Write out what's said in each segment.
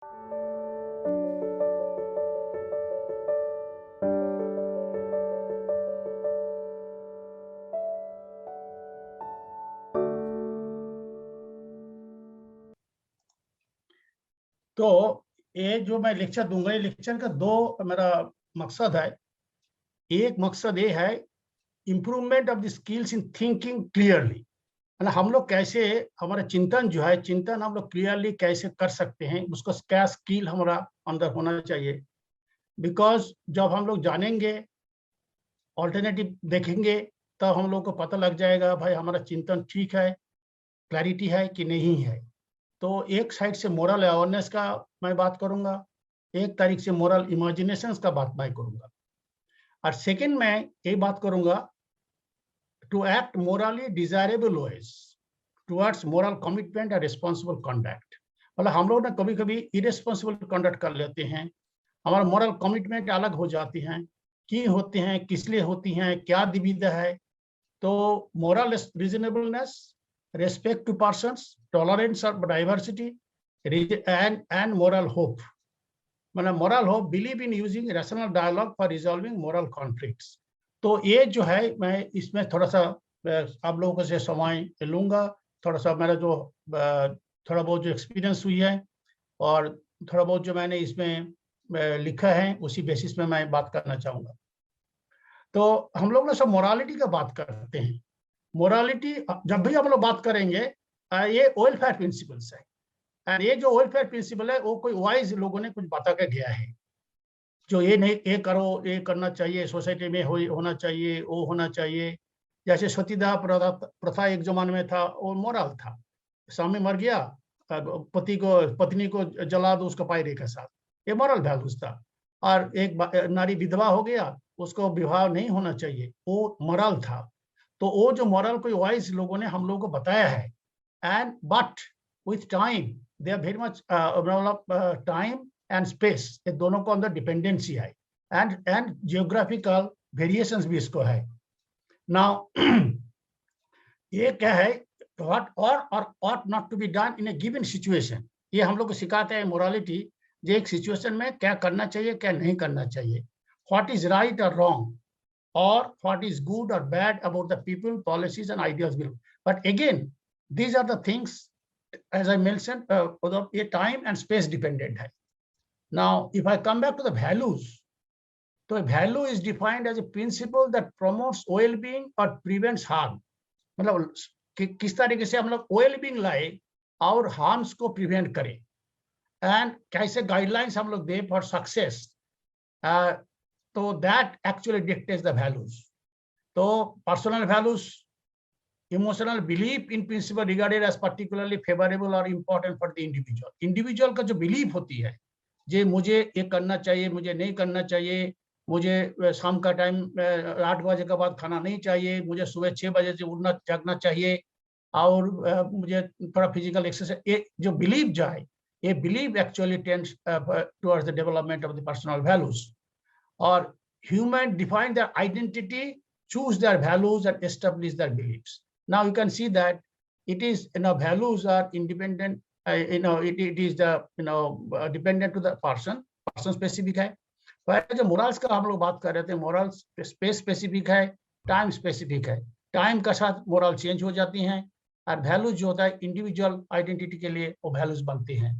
तो ये जो मैं लेक्चर दूंगा, ये लेक्चर का दो मेरा मकसद है। एक मकसद ये है improvement of the skills in thinking clearly, मतलब हम लोग कैसे हमारा चिंतन जो है, चिंतन हम लोग क्लियरली कैसे कर सकते हैं, उसका क्या स्किल हमारा अंदर होना चाहिए। बिकॉज जब हम लोग जानेंगे, ऑल्टरनेटिव देखेंगे, तब हम लोग को पता लग जाएगा भाई हमारा चिंतन ठीक है, क्लैरिटी है कि नहीं है। तो एक साइड से मोरल अवेयरनेस का मैं बात करूंगा, एक तारीख से मोरल इमेजिनेशंस का बात मैं करूंगा, और सेकंड मैं ये बात करूंगा to act morally desirable ways towards moral commitment और रिस्पॉन्सिबल कंडक्ट। मतलब हम लोग ना कभी कभी इरेस्पॉन्सिबल कंडक्ट कर लेते हैं, हमारा मोरल कमिटमेंट अलग हो जाती हैं, की होते हैं, किस लिए होती हैं, क्या दुविधा है। तो moral reasonableness, respect to persons, tolerance of diversity, and moral hope. मतलब moral hope, believe in using rational dialogue for resolving moral conflicts. तो ये जो है मैं इसमें थोड़ा सा आप लोगों से समय लूंगा, थोड़ा सा मेरा जो थोड़ा बहुत जो एक्सपीरियंस हुई है और थोड़ा बहुत जो मैंने इसमें लिखा है उसी बेसिस में मैं बात करना चाहूंगा। तो हम लोग ना सब मोरालिटी का बात करते हैं। मोरालिटी जब भी हम लोग बात करेंगे, ये वेलफेयर प्रिंसिपल्स है, और ये जो वेलफेयर प्रिंसिपल है वो कोई वाइज लोगों ने कुछ बता के गया है, जो ये नहीं, ये करो, ये करना चाहिए, सोसाइटी में होना चाहिए, वो होना चाहिए। जैसे सतीदाह प्रथा एक जमाने में था, वो मोरल था, स्वामी मर गया, पत्नी को जला दो उसका पायरे के साथ, ये मोरल वैल्यूज था। और एक नारी विधवा हो गया, उसको विवाह नहीं होना चाहिए, वो मोरल था। तो वो जो मॉरल कोई वाइज लोगों ने हम लोगों को बताया है, and but with time they are very much time and space, ये दोनों को अंदर डिपेंडेंसी है, एंड जियोग्राफिकल वेरिएशंस भी इसको है। नाउ ये क्या है, व्हाट और ought not to be done in a given situation, ये हम लोग को सिखाते हैं मोरालिटी, जो एक सिचुएशन में क्या करना चाहिए, क्या नहीं करना चाहिए, व्हाट इज राइट और wrong, or what is good or bad about the people, policies and ideas below. But again, these are the things, as I mentioned, a time and space dependent hai. Now, if I come back to the values, so a value is defined as a principle that promotes well-being or prevents harm. मतलब किस तरीके से हम लोग well-being लाए और harms को prevent करें, and कैसे guidelines हम लोग दें for success. So that actually dictates the values. So personal values, emotional belief in principle regarded as particularly favorable or important for the individual. Individual का जो belief होती है, जे मुझे ये करना चाहिए, मुझे नहीं करना चाहिए, मुझे शाम का टाइम 8 बजे के बाद खाना नहीं चाहिए, मुझे सुबह 6 बजे से उठना जागना चाहिए, और मुझे थोड़ा फिजिकल एक्सरसाइज, ये जो बिलीव जो है, ये believe actually tends towards the development of the personal values. Or human define their identity, choose their values and establish their beliefs. Now you can see that it is, values are independent, it is the, dependent to the person specific है। पहले जो morals का हम लोग बात कर रहे थे, morals space specific है, time specific है, time का साथ moral change हो जाती हैं, और values जो होता है individual identity के लिए वो values बनते हैं।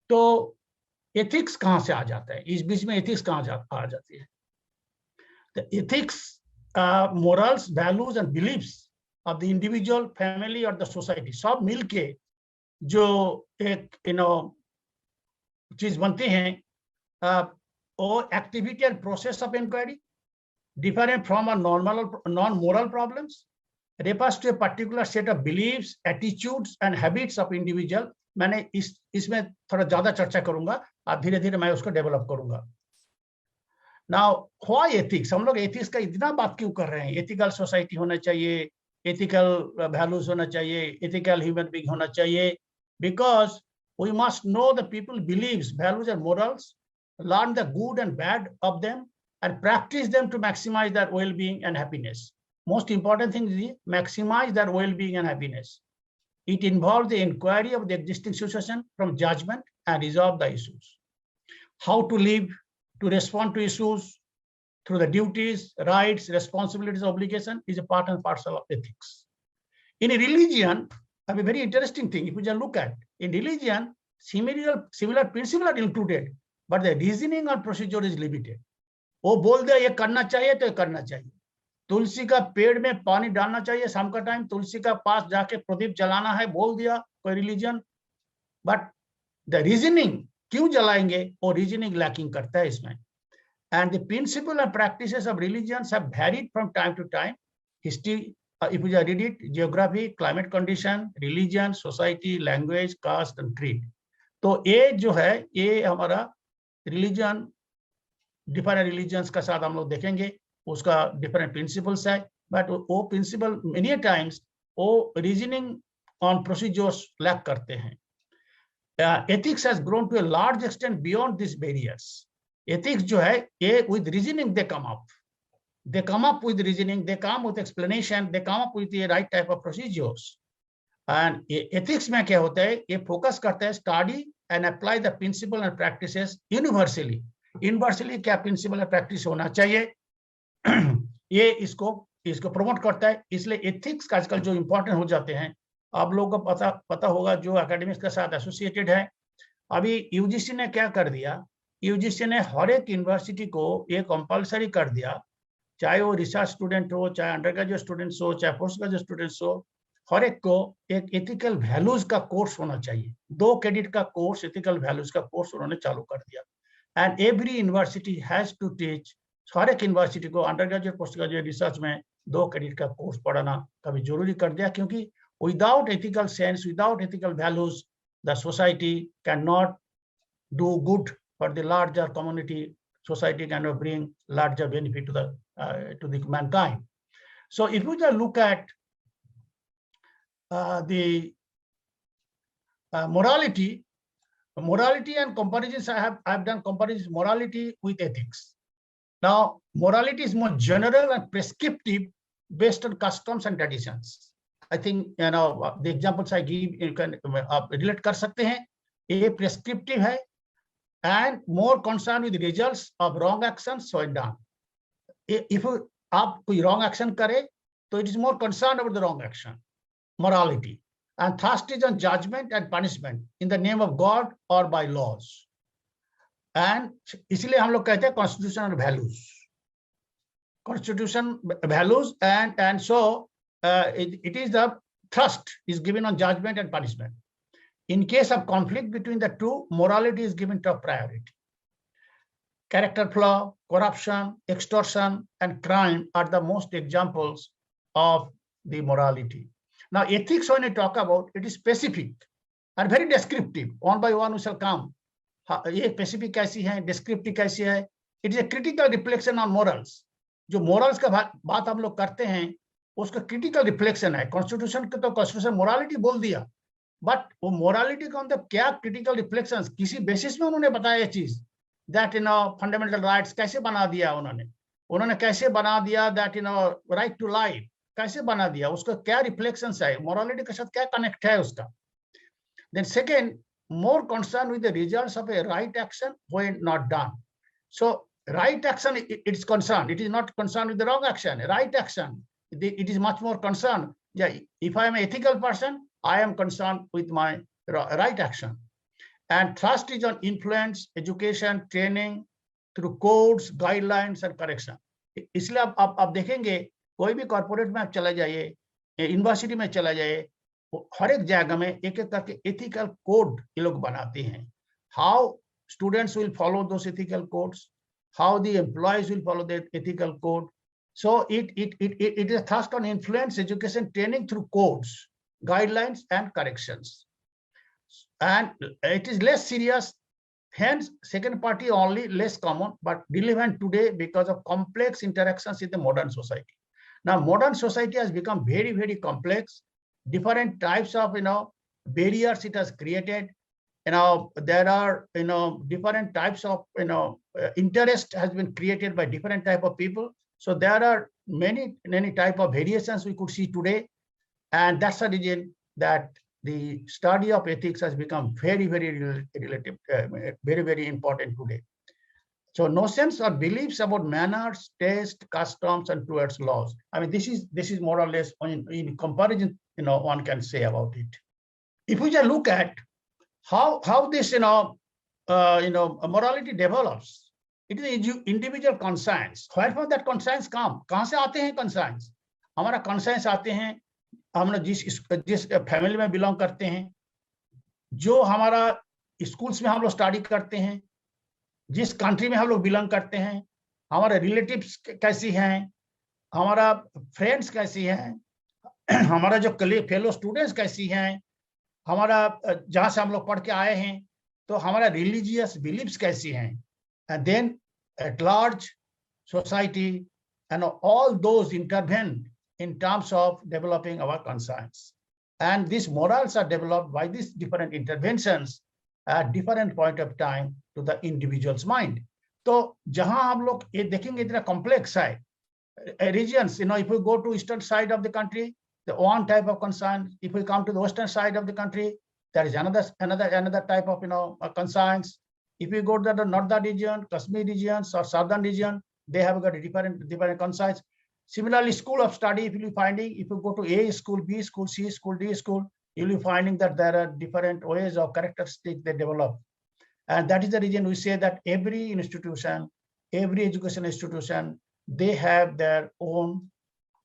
तो एथिक्स कहां से आ जाता है, इस बीच में एथिक्स कहां आ जाती है? The ethics, morals, values and beliefs of the individual, family or the society, सब मिलके जो एक चीज बनते हैं, वो activity and process of inquiry different from a non-moral problems, refers to a particular set of beliefs, attitudes and habits of individual. मैंने इसमें थोड़ा ज्यादा चर्चा करूंगा, अब धीरे धीरे मैं उसको डेवलप करूंगा। नाउ व्हाई एथिक्स, हम लोग एथिक्स का इतना बात क्यों कर रहे हैं? एथिकल सोसाइटी होना चाहिए, एथिकल वैल्यूज होना चाहिए, एथिकल ह्यूमन बीइंग होना चाहिए, because we must know the people believes, values and morals, learn the good and bad of them and practice them to maximize their well-being and happiness. Most important thing is maximize their well-being and happiness. It involves the inquiry of the existing situation from judgment, and resolve the issues. How to live, to respond to issues through the duties, rights, responsibilities, obligation is a part and parcel of ethics. In a religion, a very interesting thing, if you just look at, in religion, similar principles are included, but the reasoning and procedure is limited. वो बोल दिया ये करना चाहिए तो ये करना चाहिए. तुलसी का पेड़ में पानी डालना चाहिए शाम का टाइम, तुलसी का पास जाके प्रदीप जलाना है बोल दिया कोई रिलीजन, बट द रीजनिंग क्यों जलाएंगे वो रीजनिंग लैकिंग करता है इसमें. And the principle and practices of religions have varied from time to time. History, if you read it, geography, climate condition, religion, society, language, caste and creed. तो ये जो है ये हमारा religion, different religions का साथ हम लोग देखेंगे, उसका different principles है, but वो principle many times वो reasoning on procedures lack करते हैं. Ethics has grown to a large extent beyond these barriers. Ethics जो है ये with reasoning they come up with reasoning, they come with explanation, they come up with the right type of procedures. And ethics में क्या होता है, ये focus करता है study and apply the principle and practices universally. क्या principle and practice होना चाहिए ये इसको promote करता है. इसलिए ethics का आजकल जो important हो जाते हैं, आप लोगों को पता होगा जो academics के साथ associated है. अभी UGC ने क्या कर दिया, यूजीसी ने हर एक यूनिवर्सिटी को ये कंपलसरी कर दिया, चाहे वो रिसर्च स्टूडेंट हो, चाहे अंडर ग्रेजुएट स्टूडेंट्स हो, चाहे पोस्ट ग्रेजुएट स्टूडेंट्स हो, हर एक को एक एथिकल वैल्यूज का कोर्स होना चाहिए. 2 क्रेडिट का कोर्स एथिकल वैल्यूज का कोर्स उन्होंने चालू कर दिया. And every university has to teach, हर एक यूनिवर्सिटी को undergraduate postgraduate research में 2 क्रेडिट का कोर्स पढ़ाना कभी जरूरी कर दिया, क्योंकि without ethical sense, without ethical values the society can not do good for the larger community. Society cannot bring larger benefit to the mankind. So if we just look at the morality and comparisons, I've done comparisons morality with ethics. Now morality is more general and prescriptive based on customs and traditions. I think the examples I give you can relate कर सकते हैं. ये prescriptive है and more concerned with the results of wrong actions when done. If आप कोई wrong action करे, तो it is more concerned about the wrong action, morality, and thrust is on judgment and punishment in the name of God or by laws. And इसलिए हम लोग कहते हैं constitutional values, and so it is the thrust is given on judgment and punishment. In case of conflict between the two, morality is given top priority. Character flaw, corruption, extortion, and crime are the most examples of the morality. Now, ethics, when I talk about, it is specific and very descriptive. One by one, we shall come. ये specific कैसी है, descriptive कैसी है. It is a critical reflection on morals. जो morals का बात हम लोग करते हैं, उसका critical reflection है. Constitution के तो constitution morality बोल दिया. बट वो मोरालिटी का अंदर क्या क्रिटिकल रिफ्लेक्शंस, किसी बेसिस में उन्होंने बताया ये चीज, दैट फंडामेंटल राइट्स कैसे बना दिया उन्होंने कैसे बना दिया, दैट राइट टू लाइफ कैसे बना दिया, उसका क्या रिफ्लेक्शंस है, मोरालिटी के साथ क्या कनेक्ट है उसका. Then second, more concern with the results of a right action when not done. So right action it's concern, it is not concern with the wrong action. Right action it is much more concern. If I am ethical person, I am concerned with my right action. And thrust is on influence, education, training through codes, guidelines and correction. इसलिए आप देखेंगे कोई भी corporate में आप चला जाइए, university में चला जाइए, हर एक जगह में एक एक करके एथिकल कोड ये लोग बनाते हैं. How students will follow those ethical codes, how the employees will follow the ethical code. So it is a thrust on influence, education, training through codes, guidelines and corrections, and it is less serious, hence second party only, less common but relevant today because of complex interactions in the modern society. Now modern society has become very, very complex. Different types of barriers it has created. There are different types of interest has been created by different type of people. So there are many type of variations we could see today. And that's the reason that the study of ethics has become very, very relative, very, very important today. So notions or beliefs about manners, taste, customs, and towards laws. I mean, this is more or less in comparison, one can say about it. If we just look at how this, morality develops, it is individual conscience. Where from that conscience come? कहाँ से आते हैं conscience? हमारा conscience आते हैं हम जिस family में बिलोंग करते हैं, जो हमारा स्कूल्स में हम लोग स्टडी करते हैं, जिस कंट्री में हम लोग बिलोंग करते हैं, हमारे रिलेटिव्स कैसी हैं, हमारा फ्रेंड्स कैसी हैं, हमारा जो फेलो स्टूडेंट्स कैसी हैं, हमारा जहाँ से हम लोग पढ़ के आए हैं, तो हमारा रिलीजियस बिलीव्स कैसी हैं, and then at large society and all those intervene in terms of developing our conscience. And these morals are developed by these different interventions at different point of time to the individual's mind. तो जहां हम लोग ये देखेंगे इतना complex है, regions, if we go to eastern side of the country, the one type of conscience. If we come to the western side of the country, there is another type of conscience. If we go to the northern region, Kashmir regions or southern region, they have got a different conscience. Similarly, school of study, if you go to A school, B school, C school, D school, you will be finding that there are different ways of characteristics they develop. And that is the reason we say that every institution, every education institution, they have their own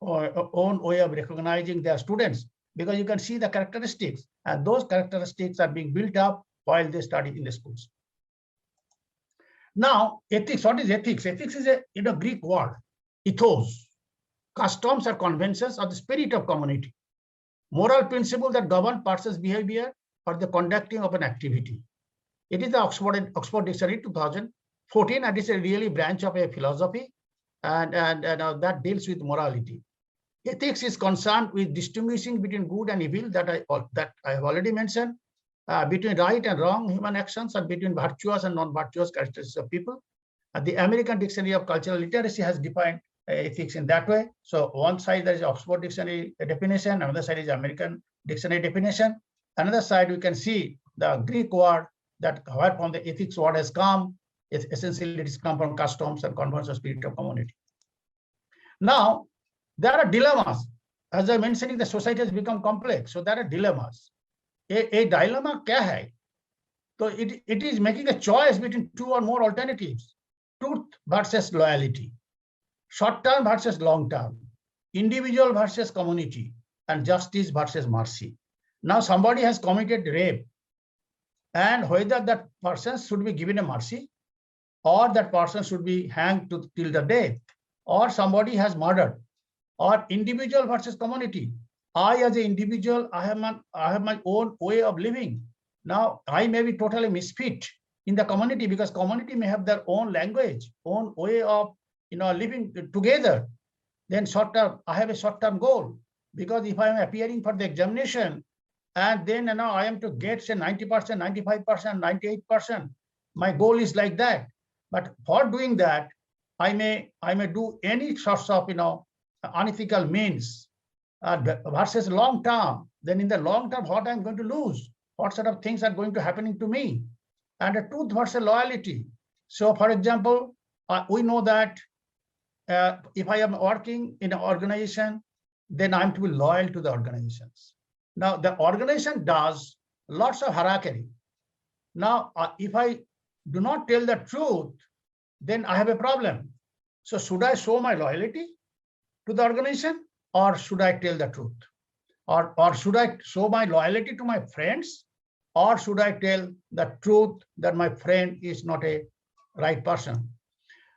way of recognizing their students, because you can see the characteristics, and those characteristics are being built up while they study in the schools. Now, ethics, what is ethics? Ethics is a Greek word, ethos. Customs or conventions or the spirit of community. Moral principle that govern person's behavior or the conducting of an activity. It is the Oxford Dictionary 2014, and it's a really branch of a philosophy, and that deals with morality. Ethics is concerned with distinguishing between good and evil, that I have already mentioned, between right and wrong human actions, and between virtuous and non-virtuous characteristics of people. The American Dictionary of Cultural Literacy has defined ethics in that way. So one side there is Oxford Dictionary definition, another side is American Dictionary definition. Another side we can see the Greek word that where from the ethics word has come. It's essentially it has come from customs and conventions of spirit of community. Now there are dilemmas. As I mentioned, the society has become complex, so there are dilemmas. A dilemma क्या है? So it is making a choice between two or more alternatives: truth versus loyalty, short term versus long term, individual versus community, and justice versus mercy. Now somebody has committed rape, and whether that person should be given a mercy, or that person should be hanged till the death, or somebody has murdered, or individual versus community. I as an individual, I have my own way of living. Now I may be totally misfit in the community, because community may have their own language, own way of living together. Then short term, I have a short term goal, because if I am appearing for the examination and then I am to get say 90%, 95%, 98%, my goal is like that. But for doing that, I may do any sorts of unethical means versus long term. Then in the long term, what I'm going to lose, what sort of things are going to happening to me, and the truth versus loyalty. So for example, we know that if I am working in an organization, then I'm to be loyal to the organizations. Now, the organization does lots of hierarchy. Now, if I do not tell the truth, then I have a problem. So should I show my loyalty to the organization, or should I tell the truth? Or should I show my loyalty to my friends, or should I tell the truth that my friend is not a right person?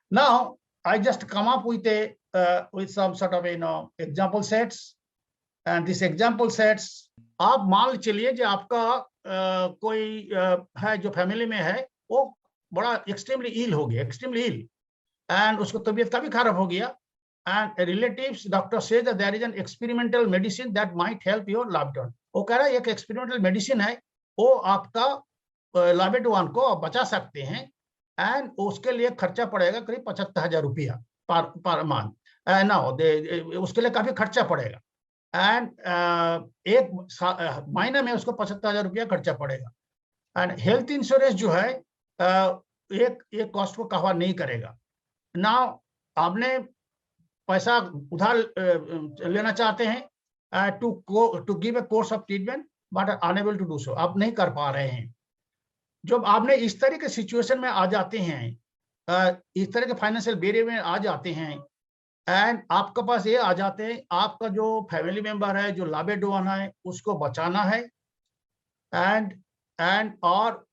Now, I just come up with some sort of example sets, and this example sets, आप मान चलिए कि आपका कोई है जो family में है, वो बड़ा एक्सट्रीमली इल हो गया, एक्सट्रीमली इल, एंड उसको तबीयत काफी खराब हो गया, एंड रिलेटिव्स डॉक्टर से there is an experimental medicine that might help your loved one. वो कह रहा है एक एक्सपेरिमेंटल मेडिसिन है, वो आपका लव्ड वन को बचा सकते हैं, एंड उसके लिए खर्चा पड़ेगा करीब 75,000 रुपया पर मंथ. उसके लिए काफी खर्चा पड़ेगा. एंड एक महीने में उसको 75,000 रुपया खर्चा पड़ेगा। एंड हेल्थ इंश्योरेंस जो है एक कॉस्ट को कवर नहीं करेगा। ना आपने पैसा उधार लेना चाहते हैं to give a course of treatment but unable to do so, आप नहीं कर पा रहे हैं। जब आपने इस तरह के सिचुएशन में आ जाते हैं, इस तरह के फाइनेंशियल बेरियर में आ जाते हैं, एंड आपके पास ये आ जाते हैं, आपका जो फैमिली मेंबर है, जो लाभेडोन है, उसको बचाना है, एंड और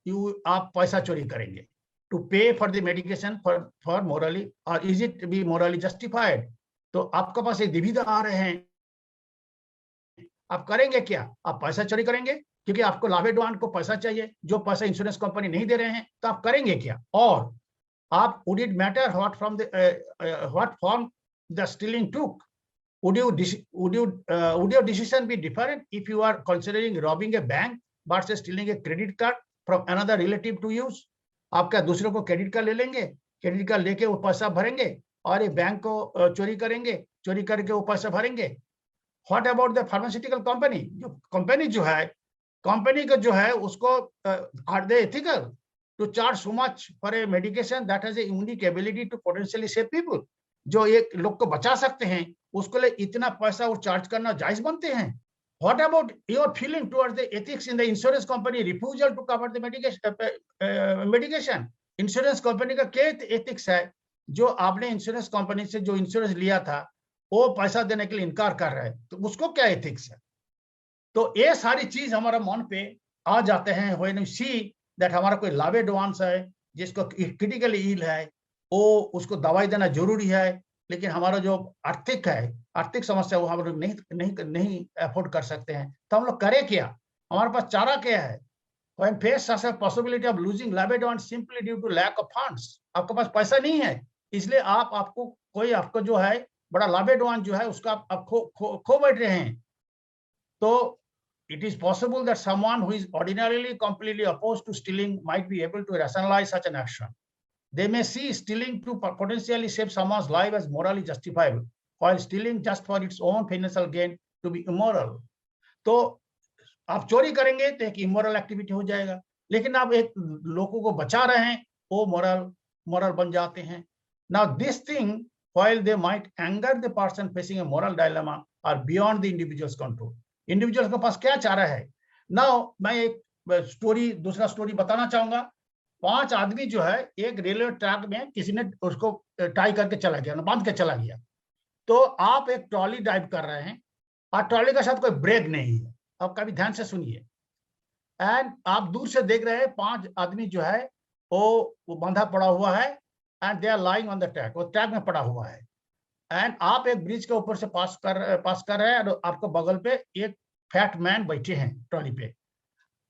आप पैसा चोरी करेंगे to pay for the medication for morally, और is it be morally justified? तो आपके पास एक दुविधा आ रहे हैं, आप करेंगे क्या? आप पैसा चोरी करेंगे क्योंकि आपको लाभेडोन को पैसा चाहिए, जो पैसा इंश्योरेंस कंपनी नहीं दे रहे हैं, तो आप करेंगे क्या? और आप would it matter what form the stealing took? Would your decision be different if you are considering robbing a bank versus stealing a credit card from another relative to use? आप क्या दूसरों को क्रेडिट कार्ड ले लेंगे, credit card लेके वो पैसा भरेंगे, और ये बैंक को चोरी करेंगे, चोरी करके वो पैसा भरेंगे? What about the pharmaceutical company? जो कंपनी जो है, कंपनी का जो है उसको are they ethical to charge so much for a medication that has a unique ability to potentially save people? जो एक लोग को बचा सकते हैं, उसको लिए इतना पैसा वो चार्ज करना जायज बनते हैं? What about your feeling towards the ethics in the insurance company refusal to cover the medication? Insurance company का क्या एथिक्स है जो आपने इंश्योरेंस कंपनी से जो इंश्योरेंस लिया था वो पैसा देने के लिए इनकार कर रहा है, तो उसको क्या एथिक्स है? तो ये सारी चीज हमारा मन पे आ जाते हैं व्हेन वी सी दैट हमारा कोई लाभेडोन है जिसको क्रिटिकली इल है, वो उसको दवाई देना जरूरी है, लेकिन हमारा जो आर्थिक समस्या वो हम लोग नहीं अफोर्ड कर सकते हैं, तो हम लोग करें क्या? हमारे पास चारा क्या है? When faced such a possibility of losing labedown simply due to lack of funds, आपके पास पैसा नहीं है, इसलिए आपको जो है बड़ा लाभेडोन जो है उसका आप खो बैठ रहे हैं। तो it is possible that someone who is ordinarily completely opposed to stealing might be able to rationalize such an action. They may see stealing to potentially save someone's life as morally justifiable, while stealing just for its own financial gain to be immoral. तो आप चोरी करेंगे तो एक immoral activity हो जाएगा, लेकिन आप एक लोगों को बचा रहे हैं, वो मोरल बन जाते हैं। Now this thing, while they might anger the person facing a moral dilemma, are beyond the individual's control. Individual के पास क्या चारा है? Now मैं एक दूसरा स्टोरी बताना चाहूंगा। 5 आदमी जो है एक रेलवे ट्रैक में किसी ने उसको टाई करके चला गया, बांध के चला गया। तो आप एक ट्रॉली ड्राइव कर रहे हैं और ट्रॉली के साथ कोई ब्रेक नहीं है, आप कभी ध्यान से सुनिए, एंड आप दूर से देख रहे हैं 5 आदमी जो है वो बंधा पड़ा हुआ है, and they are lying on the track, वो ट्रैक में पड़ा हुआ है, एंड आप एक ब्रिज के ऊपर से पास कर रहे हैं, और आपको बगल पे एक फैट मैन बैठे हैं ट्रॉली पे।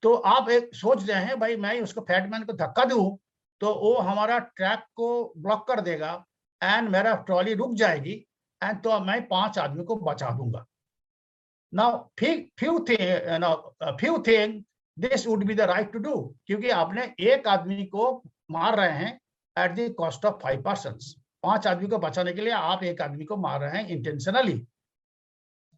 तो आप एक सोच रहे हैं भाई मैं उसको फैट मैन को धक्का दूं तो वो हमारा ट्रैक को ब्लॉक कर देगा एंड मेरा ट्रॉली रुक जाएगी, एंड तो मैं 5 आदमी को बचा दूंगा। Now, few things this would be the right to do, क्योंकि आपने एक आदमी को मार रहे हैं at the cost of 5 persons. 5 आदमी को बचाने के लिए आप एक आदमी को मार रहे हैं intentionally.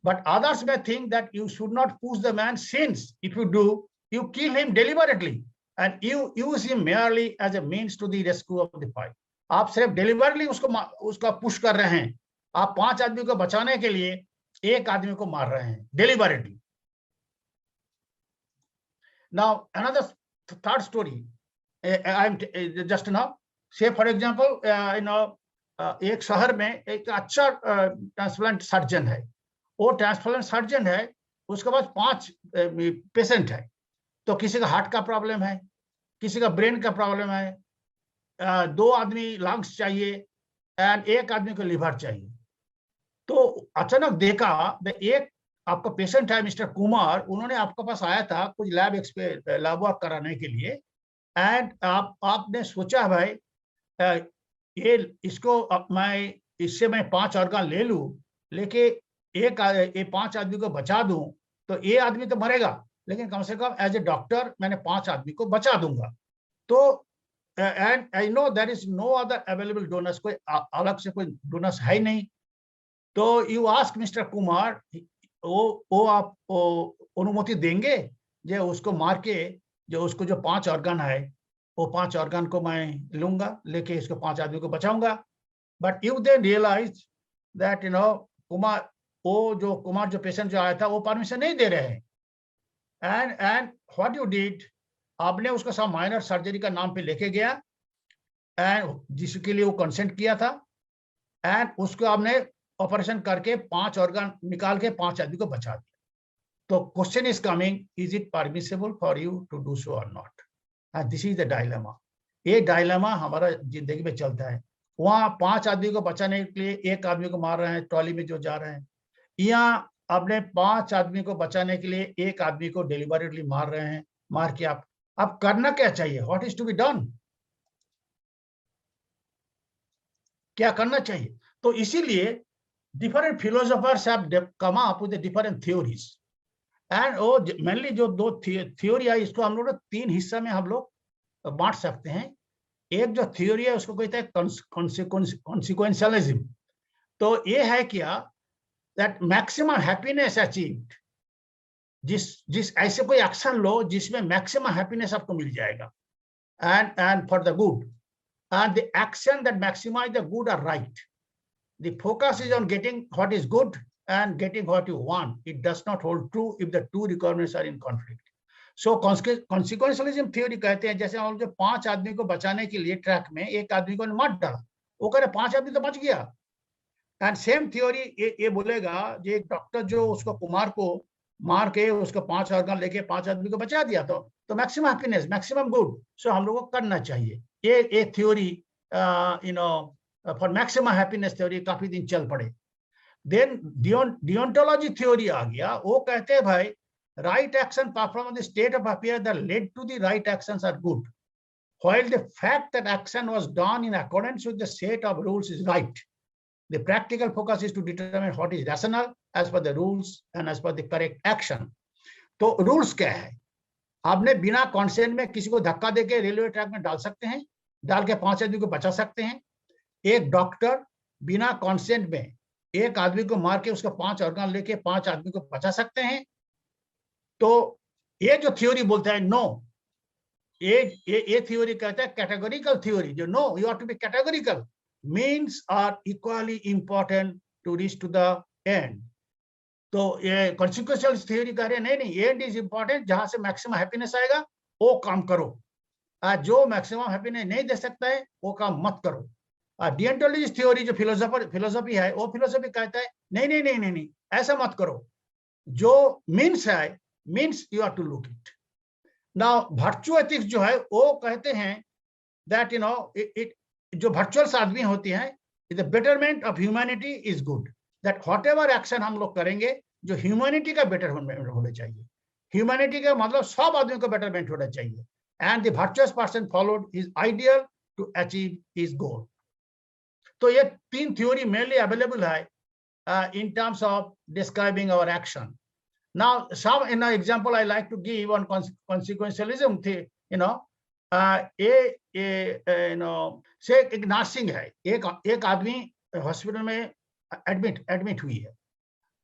But others may think that you should not push the man, since if you do, you kill him deliberately and you use him merely as a means to the rescue of the fight. आप सिर्फ deliberately उसका push कर रहे हैं, आप 5 आदमी को बचाने के लिए एक आदमी को मार रहे हैं deliberately. Now another third story, I'm just now say for example, एक शहर में एक अच्छा ट्रांसप्लांट सर्जन है, वो ट्रांसप्लांट सर्जन है, उसके पास 5 पेशेंट है, तो किसी का हार्ट का प्रॉब्लम है, किसी का ब्रेन का प्रॉब्लम है, 2 आदमी लंग्स चाहिए एंड एक आदमी को लिवर चाहिए। तो अचानक देखा एक आपका पेशेंट है मिस्टर कुमार, उन्होंने आपके पास आया था कुछ लैब वर्क कराने के लिए, एंड आपने सोचा भाई इससे मैं 5 ऑर्गन ले लूं, लेकिन ये 5 आदमी को बचा दूं तो ये आदमी तो मरेगा, लेकिन कम से कम एज ए डॉक्टर मैंने 5 आदमी को बचा दूंगा। तो and I know there is no other available donors, कोई अलग से कोई डोनर्स है नहीं। तो यू आस्क मिस्टर कुमार, वो आप अनुमति देंगे जो उसको मार के जो उसको जो 5 ऑर्गन है वो 5 ऑर्गन को मैं लूंगा, लेके इसको 5 आदमी को बचाऊंगा। But you they realise that Kumar Kumar जो पेशेंट जो आया था वो परमिशन नहीं दे रहे हैं। एंड व्हाट यू डिड, आपने उसको सब माइनर सर्जरी का नाम पे लेके गया एंड जिसके लिए वो कंसेंट किया था, एंड उसको आपने ऑपरेशन करके 5 ऑर्गन निकाल के 5 आदमी को बचा दिया। तो question is coming, is it permissible for you to do so और not? This is the dilemma. ये डायलेमा हमारा जिंदगी में चलता है। वहां 5 आदमी को बचाने के लिए 1 आदमी को मार रहे हैं ट्रॉली में जो जा रहे हैं, यहाँ अपने 5 आदमी को बचाने के लिए 1 आदमी को डिलीवरेटली मार रहे हैं। मार के आप करना क्या चाहिए? What is to be done? क्या करना चाहिए? तो इसीलिए different philosophers have come up with different theories, and वो मेनली जो 2 थ्योरी है, इसको हम लोग 3 हिस्सा में हम लोग बांट सकते हैं। एक जो थ्योरी है उसको कहते हैं कॉन्सिक्वेंशियलिज्म। तो ये है क्या, दैट मैक्सिमम हैप्पीनेस अचीव्ड, जिस ऐसे कोई एक्शन लो जिसमें मैक्सिमम हैप्पीनेस आपको मिल जाएगा, and for the good, and the action that maximize the good are right. The focus is on getting what is good and getting what you want. It does not hold true if the two requirements are in conflict. So consequentialism theory कहते हैं, जैसे हम जो 5 आदमी को बचाने के लिए ट्रैक में 1 आदमी को मार डाला, वो कह रहे 5 आदमी तो बच गया। एंड सेम थ्योरी ये बोलेगा, जो एक डॉक्टर जो उसको कुमार को मार के उसको 5 ऑर्गन लेके 5 आदमी को बचा दिया, तो मैक्सिमम हैप्पीनेस, मैक्सिमम गुड, सो हम लोगों को करना चाहिए। ये theory for maximum happiness theory काफी दिन चल पड़े। देन डियोंटोलॉजी थ्योरी आ गया, वो कहते हैं भाई right action perform the state of affair that led to the right actions are good, while the fact that action was done in accordance with the set of rules is right. The practical focus is to determine what is rational as per the rules and as per the correct action. तो rules क्या है? आपने बिना consent में किसी को धक्का देके रेलवे ट्रैक में डाल सकते हैं, डाल के 5 आदमी को बचा सकते हैं। एक डॉक्टर बिना कॉन्सेंट में 1 आदमी को मार के उसका 5 ऑर्गन लेके 5 आदमी को बचा सकते हैं। तो ये जो थ्योरी बोलता है नो, ये थ्योरी कहता है कैटेगोरिकल थ्योरी, जो no you have to be categorical, means are equally important to reach to the end. तो ये consequential theory कह रहे हैं नहीं end is important, जहां से maximum happiness आएगा वो काम करो, जो maximum happiness नहीं दे सकता है वो काम मत करो। डियोंटोलॉजी थ्योरी जो फिलोसफी है, वो फिलोसफी कहता है नहीं ऐसा मत करो, जो मीन्स है means you are to look it. Now virtual ethics जो है वो कहते हैं दैट इट जो वर्चुअल्स आदमी होती हैं, the betterment of humanity is good, that whatever action हम लोग करेंगे जो ह्यूमैनिटी का बेटरमेंट होना चाहिए। ह्यूमैनिटी का मतलब सब आदमियों का बेटरमेंट होना चाहिए, and the virtuous person followed his ideal to achieve his goal. तो ये 3 थ्योरी मेनली अवेलेबल है in terms of describing our action. Now, some example I like to give on consequentialism, से एक नर्सिंग है, एक आदमी हॉस्पिटल में admit हुई है,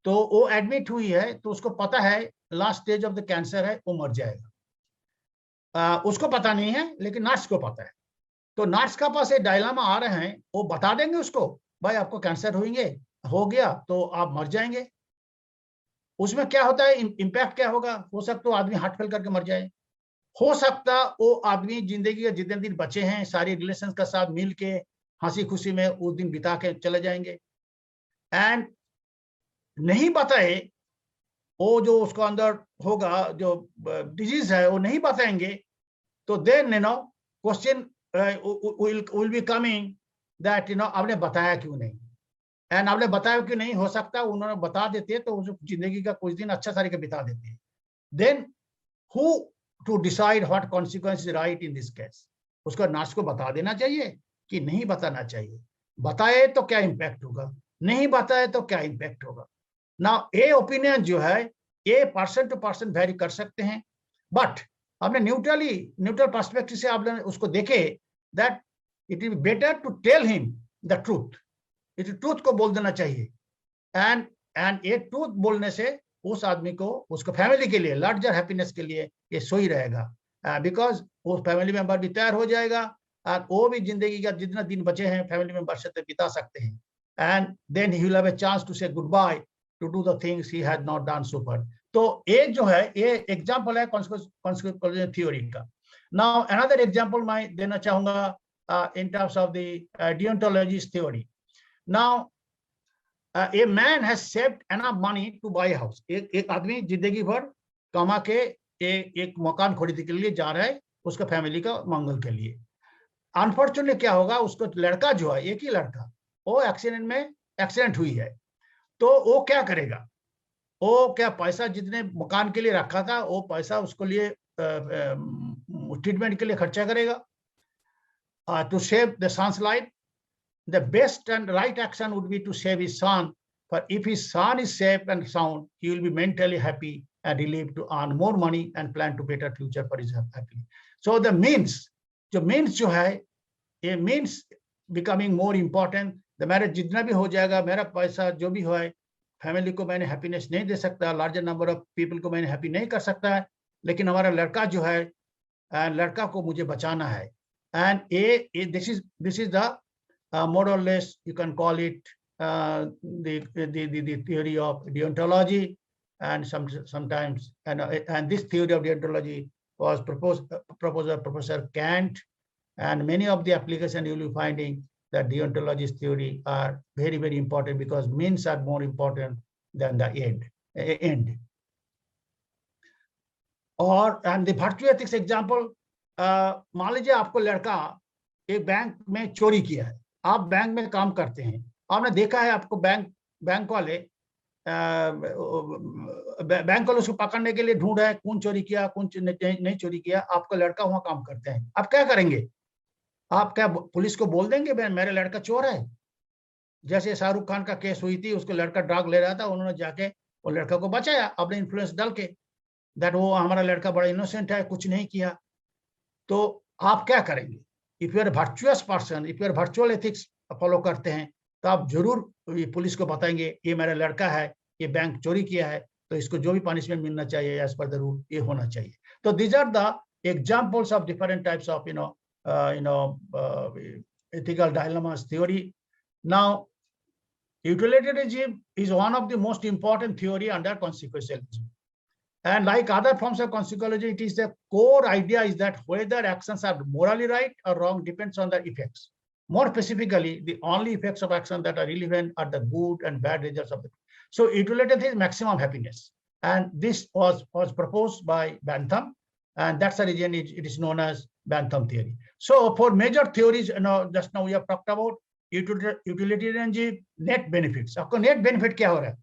तो वो एडमिट हुई है तो उसको पता है last stage of the cancer है, वो मर जाएगा। उसको पता नहीं है लेकिन नर्स को पता है। तो नर्स का पास एक डायलेमा आ रहे हैं, वो बता देंगे उसको भाई आपको कैंसर हो गया तो आप मर जाएंगे। उसमें क्या होता है, इम्पैक्ट क्या होगा? हो सकता है आदमी हार्ट फेल करके मर जाए, हो सकता वो आदमी जिंदगी के जितने दिन बचे हैं सारे रिलेशन का साथ मिल के हंसी खुशी में उस दिन बिता के चले जाएंगे। एंड नहीं बताए वो जो उसको अंदर होगा जो डिजीज है वो नहीं बताएंगे, तो then question will be coming that आपने बताया क्यों नहीं, एंड आपने बताया क्यों नहीं, हो सकता है उन्होंने बता देते तो उस जिंदगी का कुछ दिन अच्छा तरीके बिता देते हैं। Then who to decide what consequence is right in this case? उसको नर्स को बता देना चाहिए कि नहीं बताना चाहिए, बताए तो क्या इम्पैक्ट होगा, नहीं बताए तो क्या इम्पैक्ट होगा। ना ये ओपिनियन जो है ये पर्सन टू पर्सन वेरी कर सकते हैं, बट आपने न्यूट्रल पर्सपेक्टिव से आपने उसको देखे that it is better to tell him the truth, it truth को बोल देना चाहिए। एंड ये ट्रूथ बोलने से उस आदमी को, उसको फैमिली के लिए, लार्जर हैप्पीनेस के लिए ये सही रहेगा, बिकॉज वो फैमिली मेंबर भी तैयार हो जाएगा और वो भी जिंदगी का जितना दिन बचे हैं फैमिली मेंबर से बिता सकते हैं, and then he will have a chance to say good bye to do the things he had not done so far. तो एक जो है ये एग्जांपल है कॉन्सिक्वेंस थ्योरी का। नाउ अनदर एग्जांपल मैं देना चाहूंगा in terms of the deontologist theory. Now a man has saved enough money to buy a house. एक आदमी जिंदगी भर कमा के एक मकान खरीदने के लिए जा रहा है उसका फैमिली का मंगल के लिए। अनफॉर्चुनेटली क्या होगा, उसको लड़का जो है, एक ही लड़का, वो एक्सीडेंट हुई है, तो वो क्या करेगा, वो क्या पैसा जितने मकान के लिए रखा था वो पैसा उसको लिए ट्रीटमेंट के लिए खर्चा करेगा to save the son's life. The best and right action would be to save his son, for if his son is safe and sound, he will be mentally happy and relieved to earn more money and plan to better future for his happy. So the means जो है, ये means becoming more important. The marriage जितना भी हो जाएगा, मेरा पैसा जो भी हो, फैमिली को मैंने हैप्पीनेस नहीं दे सकता, लार्जर नंबर ऑफ पीपल को मैंने हैप्पी नहीं कर सकता है, लेकिन हमारा लड़का जो है, लड़का को मुझे बचाना है। And this is the more or less you can call it the theory of deontology, and sometimes and this theory of deontology was proposed by Professor Kant, and many of the applications you will be finding that deontologist theory are very, very important because means are more important than the end. और and the virtue ethics example, मान लीजिए आपको लड़का एक bank में चोरी किया है, आप बैंक में काम करते हैं, आपने देखा है आपको बैंक वाले उसको पकड़ने के लिए ढूंढ रहा है, कौन चोरी किया कौन नहीं चोरी किया, आपका लड़का वहां काम करते हैं, आप क्या करेंगे? आप क्या पुलिस को बोल देंगे मेरे लड़का चोर है? जैसे शाहरुख खान का केस हुई थी, उसको लड़का ड्रग ले रहा था, उन्होंने जाके वो लड़का को बचाया अपने इन्फ्लुएंस डाल के, दैट वो हमारा लड़का बड़ा इनोसेंट है, कुछ नहीं किया। तो आप क्या करेंगे? If you are virtuous person, if you are virtual ethics follow करते हैं, तो आप जरूर पुलिस को बताएंगे ये मेरा लड़का है, ये बैंक चोरी किया है, तो इसको जो भी पनिशमेंट मिलना चाहिए एज पर द रूल ये होना चाहिए। तो these are the examples of different types of ethical dilemmas theory. Now, utilitarianism is one of the most important theory under consequentialism. And like other forms of consequentialism, it is the core idea is that whether actions are morally right or wrong depends on their effects. More specifically, the only effects of action that are relevant are the good and bad results of it. So utilitarianism is maximum happiness. And this was proposed by Bentham. And that's the reason it is known as Bentham theory. So for major theories, just now we have talked about utilitarianism, net benefits. आपको net benefit क्या हो रहा है?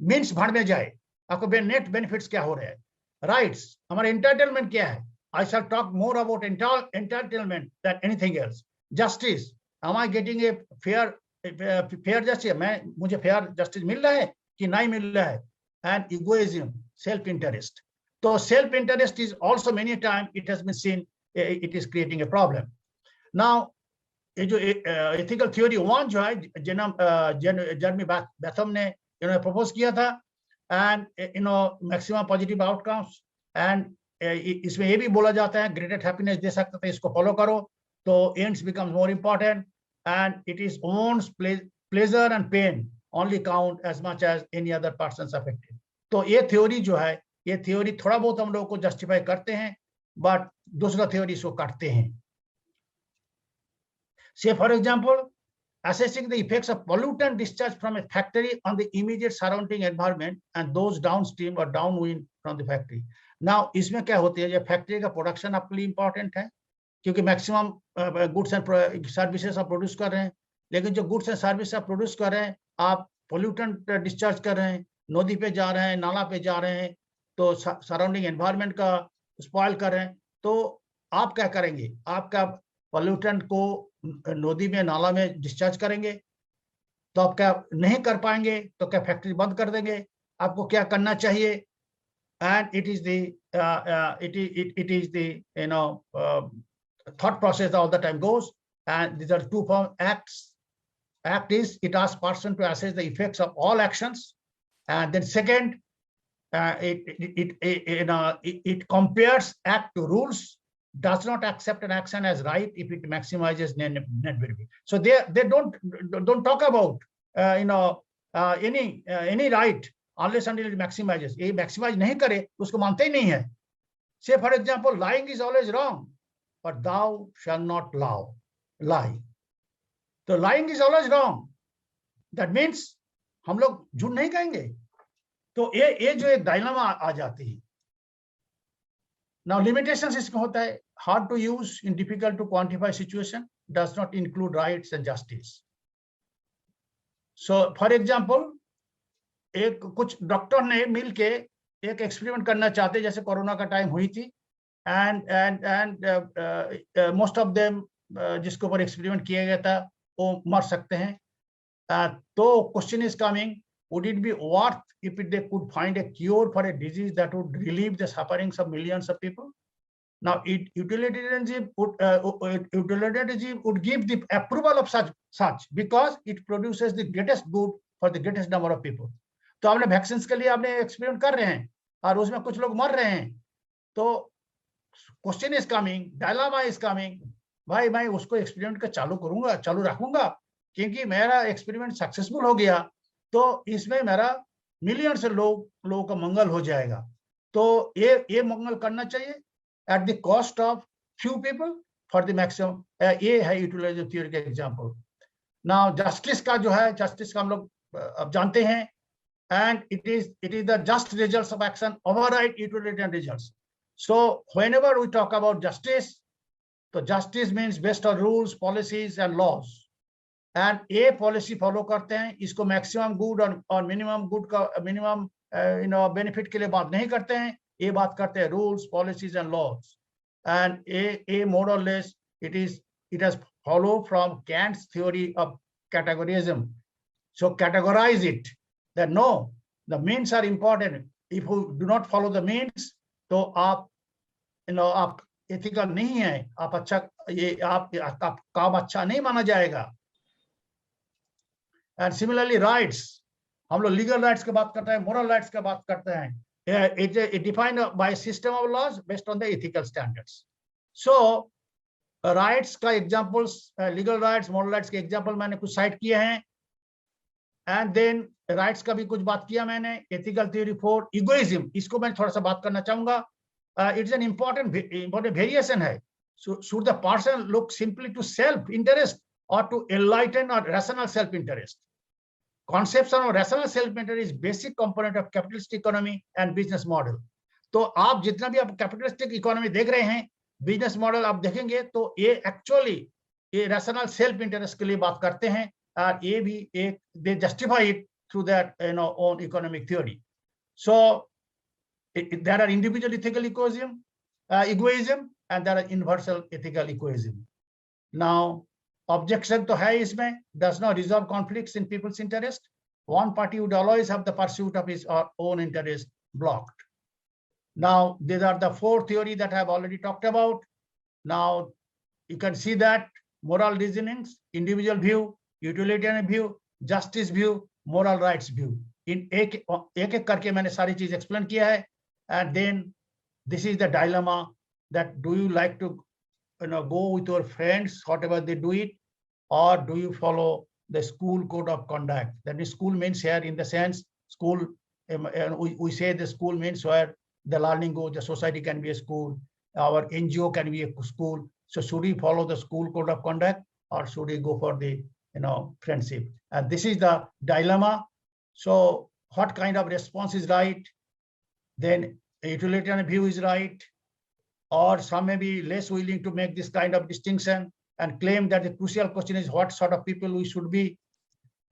Means भाड़ में जाए, आपको net benefits क्या हो रहा है? Rights, हमारा entitlement क्या है? I shall talk more about entitlement than anything else. Justice, am I getting a fair justice? मुझे fair justice मिल रहा है कि नहीं मिल रहा है? And egoism, self-interest. So self-interest is also many times it has been seen it is creating a problem. Now, ये जो ethical theory one जो है Jeremy Bentham ने propose किया था, and maximum positive outcomes, and इसमें ये भी बोला जाता है greater happiness दे सकते थे, इसको follow करो तो ends becomes more important, and it is one's pleasure and pain only count as much as any other person's affected. तो ये theory जो है, ये theory थोड़ा बहुत हम लोगों को justify करते हैं, but दूसरा theory इसको काटते हैं. Say for example, assessing the effects of pollutant discharge from a factory on the immediate surrounding environment and those downstream or downwind from the factory. Now, इसमें क्या होती है, ये factory का production आपके लिए important है, क्योंकि maximum goods and services आप produce कर रहे हैं, लेकिन जो goods and services आप produce कर रहे हैं, आप pollutant discharge कर रहे हैं, नदी पे जा रहे हैं, नाला पे जा रहे हैं, तो surrounding environment का spoil कर रहे हैं, तो आप क्या करेंगे? आपका pollutant को नदी में नाला में डिस्चार्ज करेंगे, तो आप क्या नहीं कर पाएंगे, तो क्या फैक्ट्री बंद कर देंगे? आपको क्या करना चाहिए? And it is the thought process all the time goes, and these are two form acts. Act is it asks person to assess the effects of all actions, and then second, it compares act to rules, does not accept an action as right if it maximizes net benefit. So they don't talk about any right unless until it maximizes. ये maximize नहीं करे उसको मानते ही नहीं है. Say for example, lying is always wrong, but thou shall not lie. So lying is always wrong. That means हम लोग झूठ नहीं कहेंगे. तो ये जो एक डायलेमा आ जाती है. Now limitations इसमें होता है hard to use in difficult to quantify situation, does not include rights and justice. So for example, कुछ डॉक्टर ने मिलके एक एक्सपेरिमेंट करना चाहते जैसे कोरोना का टाइम हुई थी एंड मोस्ट ऑफ देम जिसके ऊपर एक्सपेरिमेंट किया गया था वो मर सकते हैं. तो question is coming, would it be worth if they could find a cure for a disease that would relieve the sufferings of millions of people? Now, utilitarianism would give the approval of such because it produces the greatest good for the greatest number of people. तो आपने vaccine के लिए आपने experiment कर रहे हैं और उसमें कुछ लोग मर रहे हैं. तो question is coming, dilemma is coming, भाई मैं उसको एक्सपेरिमेंट का चालू रखूंगा क्योंकि मेरा एक्सपेरिमेंट सक्सेसफुल हो गया तो इसमें मेरा मिलियन से लोगों का मंगल हो जाएगा. तो ये मंगल करना चाहिए at the cost of few people for the maximum. ये है यूटिलाइजेशन थ्योरी का एग्जांपल. नाउ जस्टिस का जो है, जस्टिस का हम लोग अब जानते हैं, and it is the just results of action override utilitarian results. So whenever we talk about justice, so justice means based on rules, policies and laws. And a policy follow करते हैं, इसको maximum good और minimum good का minimum benefit के लिए बात नहीं करते हैं, ये बात करते हैं rules, policies and laws. And a more or less it has followed from Kant's theory of categorism. So categorize it. That no, the means are important. If you do not follow the means, तो आप ethical नहीं है, आप काम अच्छा नहीं माना जाएगा. And similarly rights, हम लोग legal rights की बात करते हैं, moral rights की बात करते हैं. It defined by a system of laws based on the ethical standards. So rights का examples, legal rights, moral rights के example मैंने कुछ cite किए हैं. And then राइट्स का भी कुछ बात किया मैंने. एथिकल थ्योरी फॉर इगोइज्म, इसको मैं थोड़ा सा बात करना चाहूंगा. इट्स एन इंपॉर्टेंट वेरिएशन है. Should the person look simply to self interest और टू एनलाइटन और rational self interest. Conception of rational self interest is basic component of capitalistic economy and business model. तो आप जितना भी आप capitalistic economy देख रहे हैं, बिजनेस मॉडल आप देखेंगे तो ये एक्चुअली ये रैशनल सेल्फ इंटरेस्ट के लिए बात करते हैं. और ये भी एक they justify it through that own economic theory. So there are individual ethical egoism and there are universal ethical egoism. Now objection to hai isme does not resolve conflicts in people's interest. One party would always have the pursuit of his or own interest blocked. Now these are the four theories that I have already talked about. Now you can see that moral reasonings, individual view, utilitarian view, justice view, moral rights view. In एक करके मैंने सारी चीज explain किया है. And then this is the dilemma that do you like to go with your friends whatever they do it, or do you follow the school code of conduct? That is, school means here in the sense school, we say the school means where the learning goes. The society can be a school, our NGO can be a school. So should we follow the school code of conduct or should we go for the friendship? And this is the dilemma. So what kind of response is right? Then a utilitarian view is right, or some may be less willing to make this kind of distinction and claim that the crucial question is what sort of people we should be.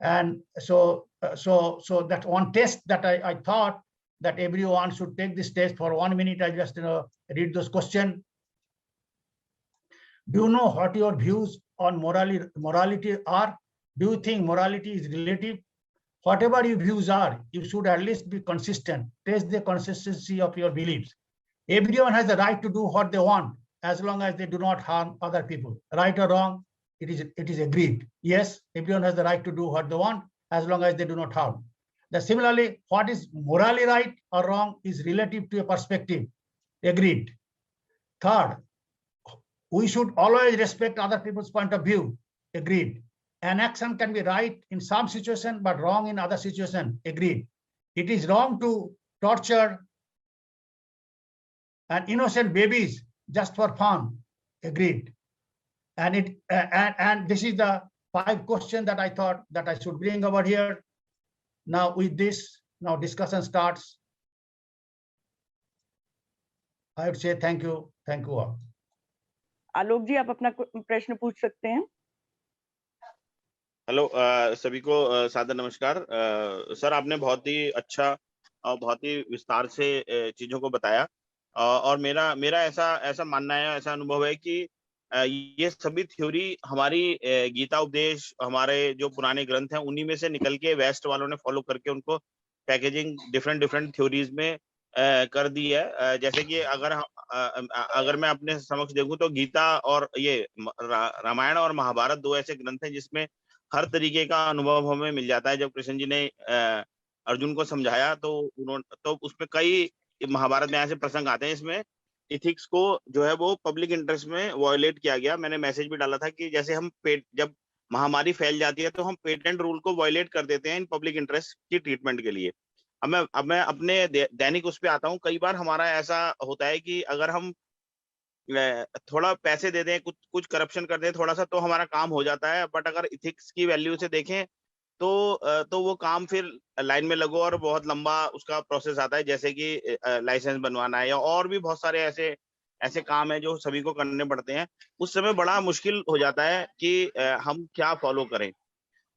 And so that one test that I thought that everyone should take this test for 1 minute. I just read those questions. Do you know what your views on morality are? Do you think morality is relative? Whatever your views are, you should at least be consistent. Test the consistency of your beliefs. Everyone has the right to do what they want as long as they do not harm other people. Right or wrong, it is agreed. Yes, everyone has the right to do what they want as long as they do not harm. Similarly, what is morally right or wrong is relative to a perspective. Agreed. Third, we should always respect other people's point of view. Agreed. An action can be right in some situation but wrong in other situation. Agreed. It is wrong to torture an innocent babies just for fun. Agreed. And this is the 5 questions that I thought that I should bring over here. Now with this, now discussion starts. I would say thank you all. आलोक जी, आप अपना प्रश्न पूछ सकते हैं। Hello, सभी को सादर नमस्कार। सर, आपने बहुत ही अच्छा और बहुत ही विस्तार से चीजों को बताया, और मेरा ऐसा मानना है, ऐसा अनुभव है कि ये सभी थ्योरी हमारी गीता उपदेश, हमारे जो पुराने ग्रंथ हैं उन्हीं में से निकल के वेस्ट वालों ने फॉलो करके उनको पैकेजिंग डिफरेंट थ्योरीज में कर दी है। जैसे कि अगर मैं अपने समक्ष देखूं तो गीता और ये रामायण और महाभारत 2 ऐसे ग्रंथ हैं जिसमें हर तरीके का अनुभव हमें मिल जाता है। जब कृष्ण जी ने अर्जुन को समझाया तो उसमें कई महाभारत में ऐसे प्रसंग आते हैं इसमें इथिक्स को जो है वो पब्लिक इंटरेस्ट में वायलेट किया गया। मैंने मैसेज भी डाला था कि जैसे हम जब महामारी फैल जाती है तो हम पेटेंट रूल को वायलेट कर देते हैं इन पब्लिक इंटरेस्ट की ट्रीटमेंट के लिए। अब मैं अपने दैनिक उस पे आता हूँ। कई बार हमारा ऐसा होता है कि अगर हम थोड़ा पैसे दे दें, कुछ करप्शन कर दें थोड़ा सा, तो हमारा काम हो जाता है। बट अगर इथिक्स की वैल्यू से देखें तो वो काम फिर लाइन में लगो और बहुत लंबा उसका प्रोसेस आता है, जैसे कि लाइसेंस बनवाना है या और भी बहुत सारे ऐसे काम है जो सभी को करने पड़ते हैं। उस समय बड़ा मुश्किल हो जाता है कि हम क्या फॉलो करें।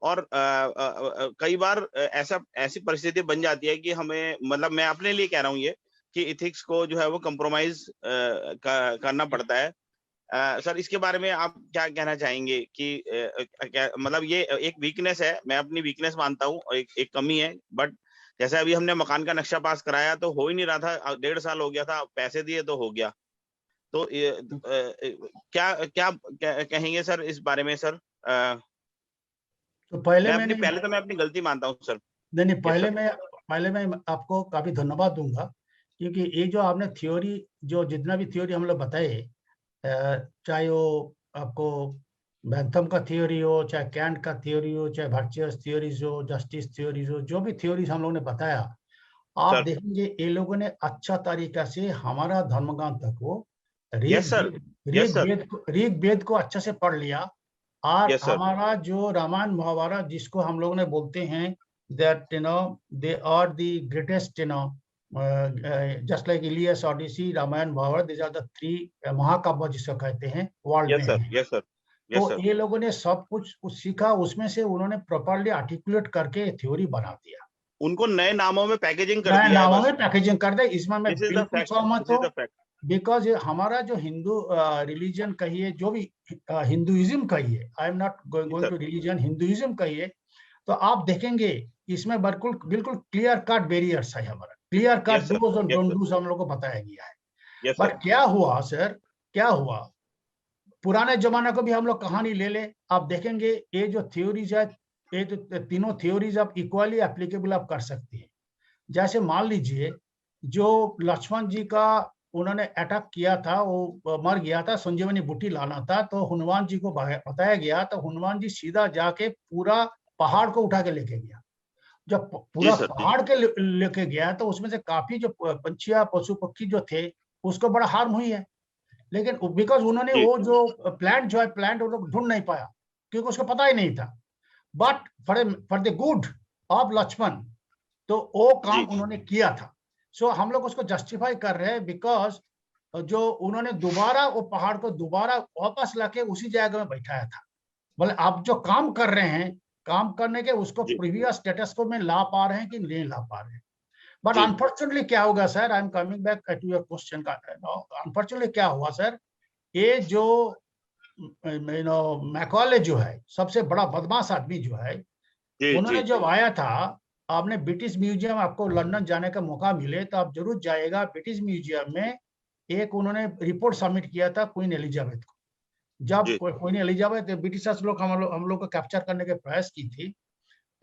और कई बार ऐसी परिस्थिति बन जाती है कि हमें, मतलब मैं अपने लिए कह रहा हूँ ये, कि इथिक्स को जो है वो कंप्रोमाइज करना पड़ता है। सर, इसके बारे में आप क्या कहना चाहेंगे कि मतलब ये एक वीकनेस है, मैं अपनी वीकनेस मानता हूँ, और एक कमी है। बट जैसे अभी हमने मकान का नक्शा पास कराया तो हो ही नहीं रहा था, 1.5 साल हो गया था, पैसे दिए तो हो गया। तो क्या कहेंगे सर इस बारे में सर? तो पहले तो मैं अपनी गलती मानता हूँ सर। नहीं, पहले मैं आपको काफी धन्यवाद दूंगा, क्योंकि ये जो आपने थ्योरी, जो जितना भी थ्योरी हम लोग बताए, चाहे वो आपको बैंथम का थ्योरी हो, चाहे कैंट का थ्योरी हो, चाहे वर्चुअस थ्योरीज हो, जस्टिस थ्योरीज हो, जो भी थ्योरीज हम लोगों ने बताया, आप देखेंगे ये लोगों ने अच्छा तरीका से हमारा धर्मग्रंथ को ऋग्वेद को अच्छे से पढ़ लिया। और हमारा जो रामायण महाभारत, जिसको हम लोगों ने बोलते हैं that they are the greatest, just like Ilias, Odyssey, Ramayan Mahabharat, these are the 3 महाकाव्य जिसको कहते हैं वर्ल्ड में। तो ये लोगों ने सब कुछ सीखा, उसमें से उन्होंने प्रॉपर्ली आर्टिकुलेट करके थ्योरी बना दिया, उनको नए नामों में पैकेजिंग कर दिया। इसमें मैं बिल्कुल सहमत हूँ, बिकॉज हमारा जो हिंदू रिलीजन कहिए, जो भी हिंदुइज्म कहिए, I am not going to religion, Hinduism कहिए, तो आप देखेंगे इसमें बिल्कुल क्लियर कट बैरियर्स है, हमारा क्लियर कट डूज और डोंट डूज हम लोग को बताया गया है। बट क्या हुआ सर, क्या हुआ, पुराने जमाने को भी हम लोग कहानी ले ले, आप देखेंगे ये जो थ्योरीज है, ये तो तीनों थ्योरीज आप इक्वली एप्लीकेबल आप कर सकते हैं। जैसे मान लीजिए जो लक्ष्मण जी का उन्होंने अटैक किया था, वो मर गया था, संजीवनी बूटी लाना था, तो हनुमान जी को बताया गया, तो हनुमान जी सीधा जाके पूरा पहाड़ को उठा के लेके गया। जब पूरा पहाड़ के लेके गया तो उसमें से काफी जो पंछियां, पशु पक्षी जो थे, उसको बड़ा हार्म हुई है। लेकिन बिकॉज उन्होंने वो जो प्लांट वो लोग ढूंढ नहीं पाया, क्योंकि उसको पता ही नहीं था। But for the good of Lakshman, तो वो काम उन्होंने किया था। सो हम लोग उसको जस्टिफाई कर रहे हैं, बिकॉज जो उन्होंने दोबारा वो पहाड़ को दोबारा वापस लाके उसी जगह में बैठाया था। मतलब आप जो काम कर रहे हैं, काम करने के उसको प्रीवियस स्टेटस को में ला पा रहे हैं कि नहीं ला पा रहे हैं। बट अनफॉर्चुनेटली क्या होगा sir, I am coming back to your question का, अनफॉर्चुनेटली क्या हुआ सर, ये जो मैकॉले जो है, सबसे बड़ा बदमाश आदमी जो है, उन्होंने जब आया था, आपने ब्रिटिश म्यूजियम, आपको लंदन जाने का मौका मिले तो आप जरूर जाएगा। ब्रिटिश म्यूजियम में एक उन्होंने रिपोर्ट सबमिट किया था क्वीन एलिजाबेथ को। जब क्वीन एलिजाबेथ, ब्रिटिशर्स लोग हम लोग को कैप्चर करने के प्रयास की थी,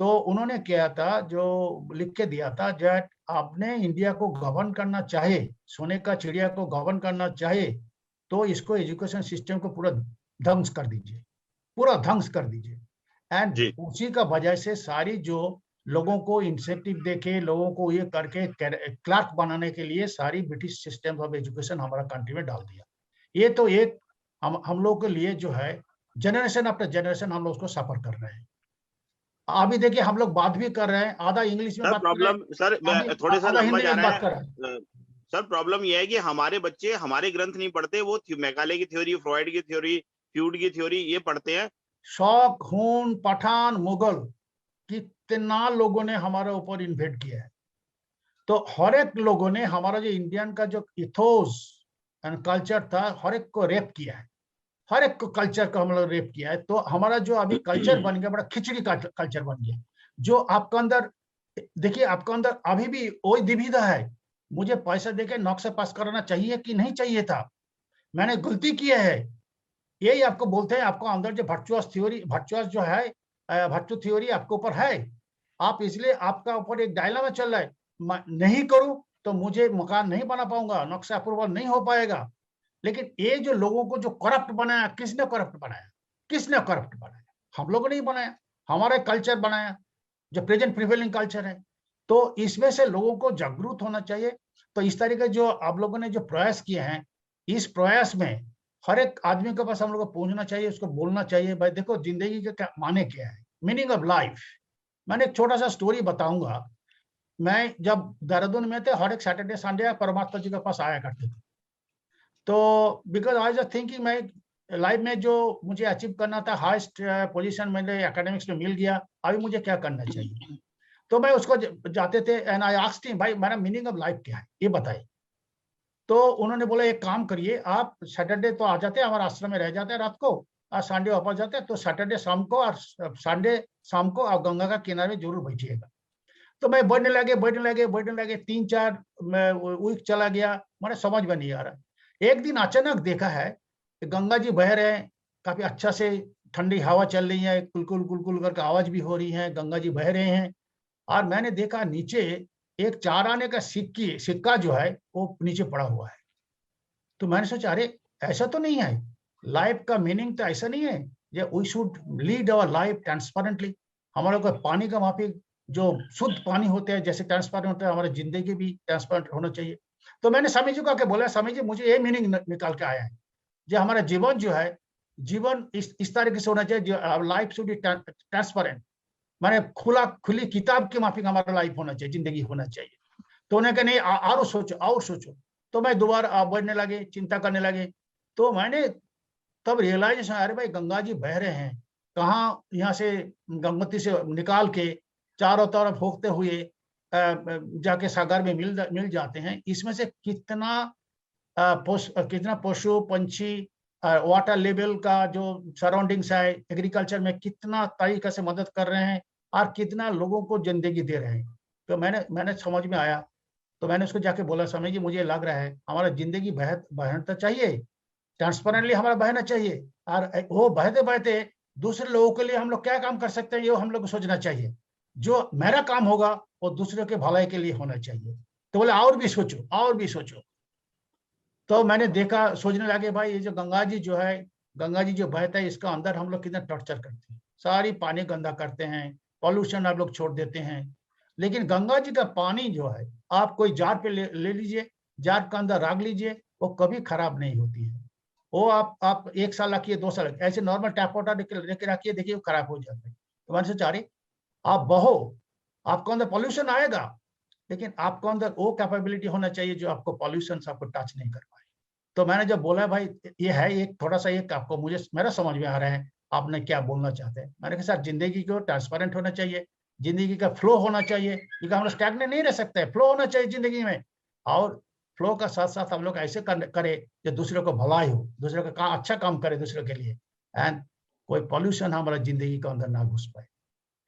तो उन्होंने किया था, जो लिख के दिया था, जब आपने इंडिया को गवर्न करना चाहे, सोने का चिड़िया को गवर्न करना चाहे, तो इसको एजुकेशन सिस्टम को पूरा ध्वंस कर दीजिए, पूरा ध्वंस कर दीजिए। एंड जी उसी का वजह से सारी जो लोगों को इंसेंटिव देके, लोगों को ये करके क्लर्क बनाने के लिए सारी ब्रिटिश सिस्टम ऑफ एजुकेशन हमारा कंट्री में डाल दिया। ये तो एक हम लोग के लिए जो है जनरेशन आफ्टर जनरेशन हम लोग उसको सफर कर रहे हैं। अभी देखिए हम लोग बात भी कर रहे हैं, आधा इंग्लिश में सर, बात कर रहे हैं, प्रॉब्लम सर अभी थोड़े सा आधा लंबा हिंदी जा में रहा बात कर रहे हैं। है। सर प्रॉब्लम यह है कि हमारे बच्चे हमारे ग्रंथ नहीं पढ़ते, वो मैकाले की थ्योरी, फ्रॉइड की थ्योरी, फ्यूड की थ्योरी ये पढ़ते हैं। शौक, खून, पठान, मुगल, कितना लोगों ने हमारे ऊपर इन्वेट किया है। तो हर एक लोगों ने हमारा जो इंडियन का जो इथोस एंड कल्चर था, हर एक को रेप किया है, हर एक को कल्चर को हम लोग रेप किया है। तो हमारा जो अभी कल्चर बन गया, बड़ा खिचड़ी का कल्चर बन गया, जो आपका अंदर, देखिए आपका अंदर अभी भी वही दुविधा है, मुझे पैसा देके नौकरी पास कराना चाहिए कि नहीं चाहिए था, मैंने गलती की है। यही आपको बोलते हैं, आपको अंदर जो वर्चुअस थ्योरी, वर्चुअस जो है वर्चू थ्योरी आपके ऊपर है, आप इसलिए आपका ऊपर एक डायलेमा चल रहा है, मैं नहीं करूं तो मुझे मकान नहीं बना पाऊंगा, नक्शा अप्रूवल नहीं हो पाएगा। लेकिन ये जो लोगों को जो करप्ट बनाया, किसने करप्ट बनाया? किसने करप्ट बनाया? हम लोगों ने ही बनाया, हमारा कल्चर बनाया जो प्रेजेंट प्रिवेलिंग कल्चर है। तो इसमें से लोगों को जागरूक होना चाहिए। तो इस तरीके जो आप लोगों ने जो प्रयास किए हैं, इस प्रयास में हर एक आदमी के पास हम लोग को पहुंचना चाहिए, उसको बोलना चाहिए, भाई देखो जिंदगी के क्या माने क्या है, मीनिंग ऑफ लाइफ। मैंने एक छोटा सा स्टोरी बताऊंगा। मैं जब देहरादून में थे, हर एक सैटरडे संडे परमात्मा जी के पास आया करते थे। तो बिकॉज आई वाज थिंकिंग, मैं लाइफ में जो मुझे अचीव करना था, हाईएस्ट पोजीशन मेरे एकेडमिक्स में मिल गया, अभी मुझे क्या करना चाहिए? तो मैं उसको जाते थे एंड आई आस्क्ड हिम, भाई मेरा मीनिंग ऑफ लाइफ क्या है ये बताइए। तो उन्होंने बोला एक काम करिए, आप सैटरडे तो आ जाते हैं, हमारे आश्रम में रह जाते हैं रात को, और संडे वापस जाते हैं, तो सैटरडे शाम को और संडे शाम को आप गंगा का किनारे जरूर बैठिएगा। तो मैं बढ़ने लगे 3-4 वीक चला गया, मैंने समझ में नहीं आ रहा। एक दिन अचानक देखा है कि गंगा जी बह रहे हैं, काफी अच्छा से ठंडी हवा चल रही है, कुलकुल कुलकुल करके आवाज भी हो रही है, गंगा जी बह रहे हैं। और मैंने देखा नीचे एक 4 आने का सिक्का जो है वो नीचे पड़ा हुआ है। तो मैंने सोचा, अरे ऐसा तो नहीं है, लाइफ का मीनिंग तो ऐसा नहीं है, ये we should lead our life transparently. हमारे को पानी का माफी जो शुद्ध पानी होते हैं जैसे ट्रांसपेरेंट होता है, हमारी जिंदगी भी ट्रांसपेरेंट होना चाहिए। तो मैंने स्वामी जी को आके बोला, स्वामी जी मुझे ये मीनिंग निकाल के आया है, जो हमारा जीवन जो है, जीवन इस तरीके से होना चाहिए, लाइफ शुड बी ट्रांसपेरेंट, माने खुली किताब के माफिक हमारा लाइफ होना चाहिए, जिंदगी होना चाहिए। तो उन्हें कहा नहीं और सोचो और सोचो। तो मैं दोबारा बढ़ने लगे, चिंता करने लगे। तो मैंने तब रियलाइजेशन, अरे भाई गंगा जी बह रहे हैं, कहाँ यहाँ से गंगोत्री से निकाल के चारों तरफ होते हुए जाके सागर में मिल जाते हैं। इसमें से कितना पशु पंछी, वाटर लेवल का जो सराउंडिंग्स है, एग्रीकल्चर में कितना तरीके से मदद कर रहे हैं और कितना लोगों को जिंदगी दे रहे हैं। तो मैंने समझ में आया। तो मैंने उसको जाके बोला, स्वामी जी मुझे लग रहा है हमारा जिंदगी बहना चाहिए, ट्रांसपेरेंटली हमारा बहना चाहिए, और वो बहते बहते दूसरे लोगों के लिए हम लोग क्या काम कर सकते हैं, ये हम लोग को सोचना चाहिए। जो मेरा काम होगा वो दूसरे के भलाई के लिए होना चाहिए। तो बोले और भी सोचो, और भी सोचो। तो मैंने देखा, सोचने लगे, भाई ये जो गंगा जी जो है, गंगा जी जो बहता है, इसका अंदर हम लोग कितना टॉर्चर करते हैं, सारी पानी गंदा करते हैं, पॉल्यूशन आप लोग छोड़ देते हैं। लेकिन गंगा जी का पानी जो है, आप कोई जार पे ले लीजिए, जार के अंदर रख लीजिए, वो कभी खराब नहीं होती है। वो आप 1 साल रखिए, 2 साल रखिए, ऐसे नॉर्मल टैप वाटर लेके रखिए, देखिए वो खराब हो जाता है। तो मैंने सोचा, अरे आप बहो, आपको अंदर पॉल्यूशन आएगा, लेकिन आपको अंदर वो कैपेबिलिटी होना चाहिए जो आपको पॉल्यूशन से आपको टच नहीं कर पाए। तो मैंने जब बोला, भाई ये है एक थोड़ा सा, एक आपको मुझे मेरा समझ में आ रहा है आपने क्या बोलना चाहते हैं। मैंने कहा सर, जिंदगी को ट्रांसपेरेंट होना चाहिए, जिंदगी का फ्लो होना चाहिए, क्योंकि हम लोग स्टैग्नेट नहीं रह सकते, फ्लो होना चाहिए जिंदगी में। और फ्लो का साथ साथ हम लोग ऐसे करे जो दूसरे को भलाई हो, दूसरे का अच्छा काम करे दूसरे के लिए, एंड कोई पॉल्यूशन हमारा जिंदगी के अंदर ना घुस पाए।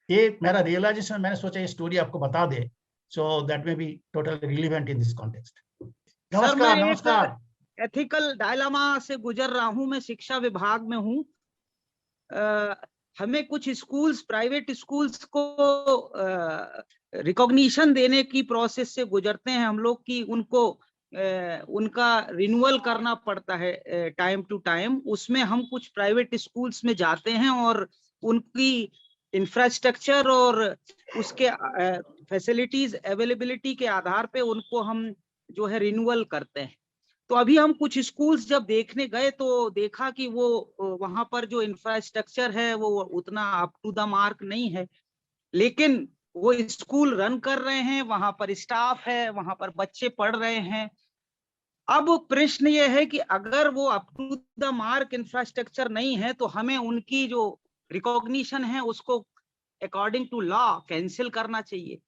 ये मेरा रियलाइजेशन, मैंने सोचा ये स्टोरी आपको बता दे, so that may be totally relevant in this context. नमस्कार। नमस्कार। एथिकल डायलामा से गुजर रहा हूं, मैं शिक्षा विभाग में हूं। हमें कुछ स्कूल्स, प्राइवेट स्कूल्स को रिकॉग्निशन देने की प्रोसेस से गुजरते हैं हम लोग कि उनको उनका रिन्यूअल करना पड़ता है टाइम टू टाइम। उसमें हम कुछ प्राइवेट स्कूल्स में जाते हैं और उनकी इंफ्रास्ट्रक्चर और उसके फैसिलिटीज अवेलेबिलिटी के आधार पे उनको हम जो है रिन्यूअल करते हैं। तो अभी हम कुछ स्कूल्स जब देखने गए तो देखा कि वो वहां पर जो इंफ्रास्ट्रक्चर है वो उतना अप टू द मार्क नहीं है, लेकिन वो स्कूल रन कर रहे हैं, वहां पर स्टाफ है, वहां पर बच्चे पढ़ रहे हैं। अब प्रश्न ये है कि अगर वो up to the mark infrastructure नहीं है तो हमें उनकी जो रिकॉग्निशन है उसको अकॉर्डिंग टू लॉ कैंसिल करना चाहिए।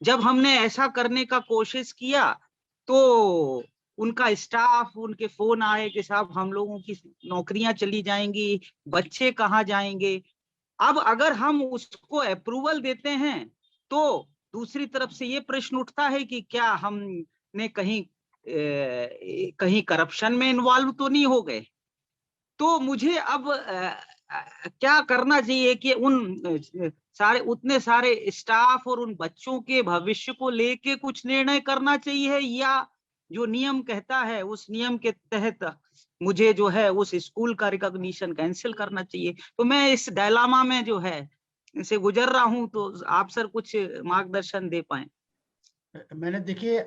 जब हमने ऐसा करने का कोशिश किया तो उनका स्टाफ, उनके फोन आए कि साहब हम लोगों की नौकरियां चली जाएंगी, बच्चे कहाँ जाएंगे। अब अगर हम उसको अप्रूवल देते हैं तो दूसरी तरफ से ये प्रश्न उठता है कि क्या हमने कहीं करप्शन में इन्वॉल्व तो नहीं हो गए। तो मुझे अब क्या करना चाहिए कि उतने सारे स्टाफ और उन बच्चों के भविष्य को लेके कुछ निर्णय करना चाहिए, या जो नियम कहता है उस नियम के तहत मुझे जो है उस स्कूल का रिकॉग्निशन कैंसिल करना चाहिए। तो मैं इस डायलामा में जो है इसे गुजर रहा हूं, तो आप सर कुछ मार्गदर्शन दे पाए। मैंने देखिए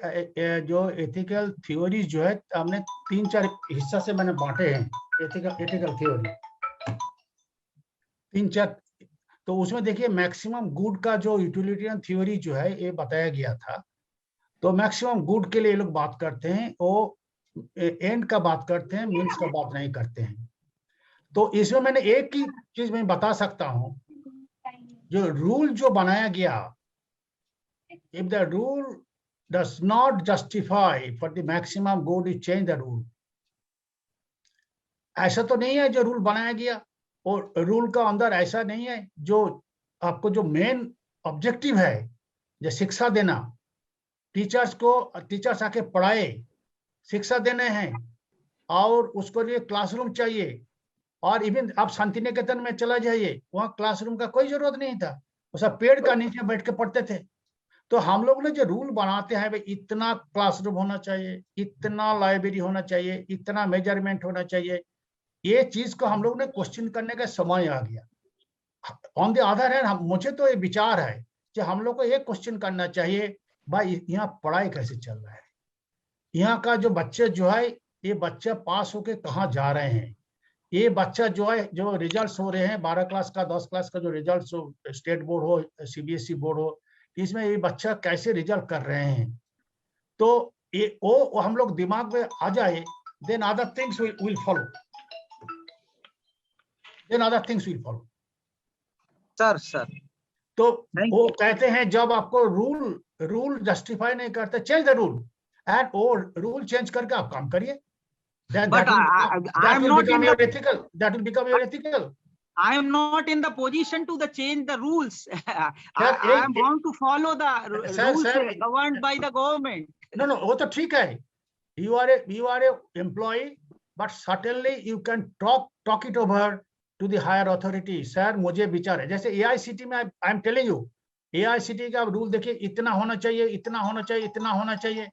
जो एथिकल थ्योरीज जो है हमने 3-4 हिस्सा से मैंने बांटे हैं एथिकल थ्योरी 3-4। तो उसमें देखिए मैक्सिमम गुड का जो यूटिलिटेरियन थ्योरी जो है ये बताया गया था। तो मैक्सिमम गुड के लिए लोग बात करते हैं, वो एंड का बात करते हैं, मीन्स का बात नहीं करते हैं। तो इसमें मैंने एक ही चीज मैं बता सकता हूं, जो रूल जो बनाया गया, if the rule does not justify for the maximum good, you change the rule। ऐसा तो नहीं है जो रूल बनाया गया और रूल का अंदर ऐसा नहीं है जो आपको जो मेन ऑब्जेक्टिव है जो शिक्षा देना, टीचर्स आके पढ़ाए, शिक्षा देने हैं और उसको लिए क्लासरूम चाहिए। और इवन आप शांति निकेतन में चला जाइए, वहाँ क्लासरूम का कोई जरूरत नहीं था, वो सब पेड़ का नीचे बैठ के पढ़ते थे। तो हम लोग ने जो रूल बनाते हैं भाई इतना क्लासरूम होना चाहिए, इतना लाइब्रेरी होना चाहिए, इतना मेजरमेंट होना चाहिए, ये चीज को हम लोग ने क्वेश्चन करने का समय आ गया। ऑन द अदर हैंड मुझे तो ये विचार है कि हम लोग को ये क्वेश्चन करना चाहिए भाई यहाँ पढ़ाई कैसे चल रहा है, यहाँ का जो बच्चे जो है ये बच्चे पास होके कहाँ जा रहे हैं, ये बच्चा जो है जो रिजल्ट्स हो रहे हैं 12 क्लास का 10 क्लास का जो रिजल्ट्स हो, स्टेट बोर्ड हो सीबीएसई बोर्ड हो, इसमें ये बच्चा कैसे रिजल्ट कर रहे हैं। तो ये वो हम लोग दिमाग में आ जाए, then other things will follow, sir तो वो कहते हैं जब आपको रूल जस्टिफाई नहीं करते, चेंज द रूल एंड वो रूल चेंज करके आप काम करिए। That will become your ethical. I am not in the position to change the ruls. I am bound to follow the rules governed by the government. No, वो तो ठीक है। You are a employee, but certainly you can talk it over to the higher authority. Sir मुझे विचार है, जैसे AICT में I am telling you, AICT का रूल देखिए इतना होना चाहिए, इतना होना चाहिए, इतना होना चाहिए,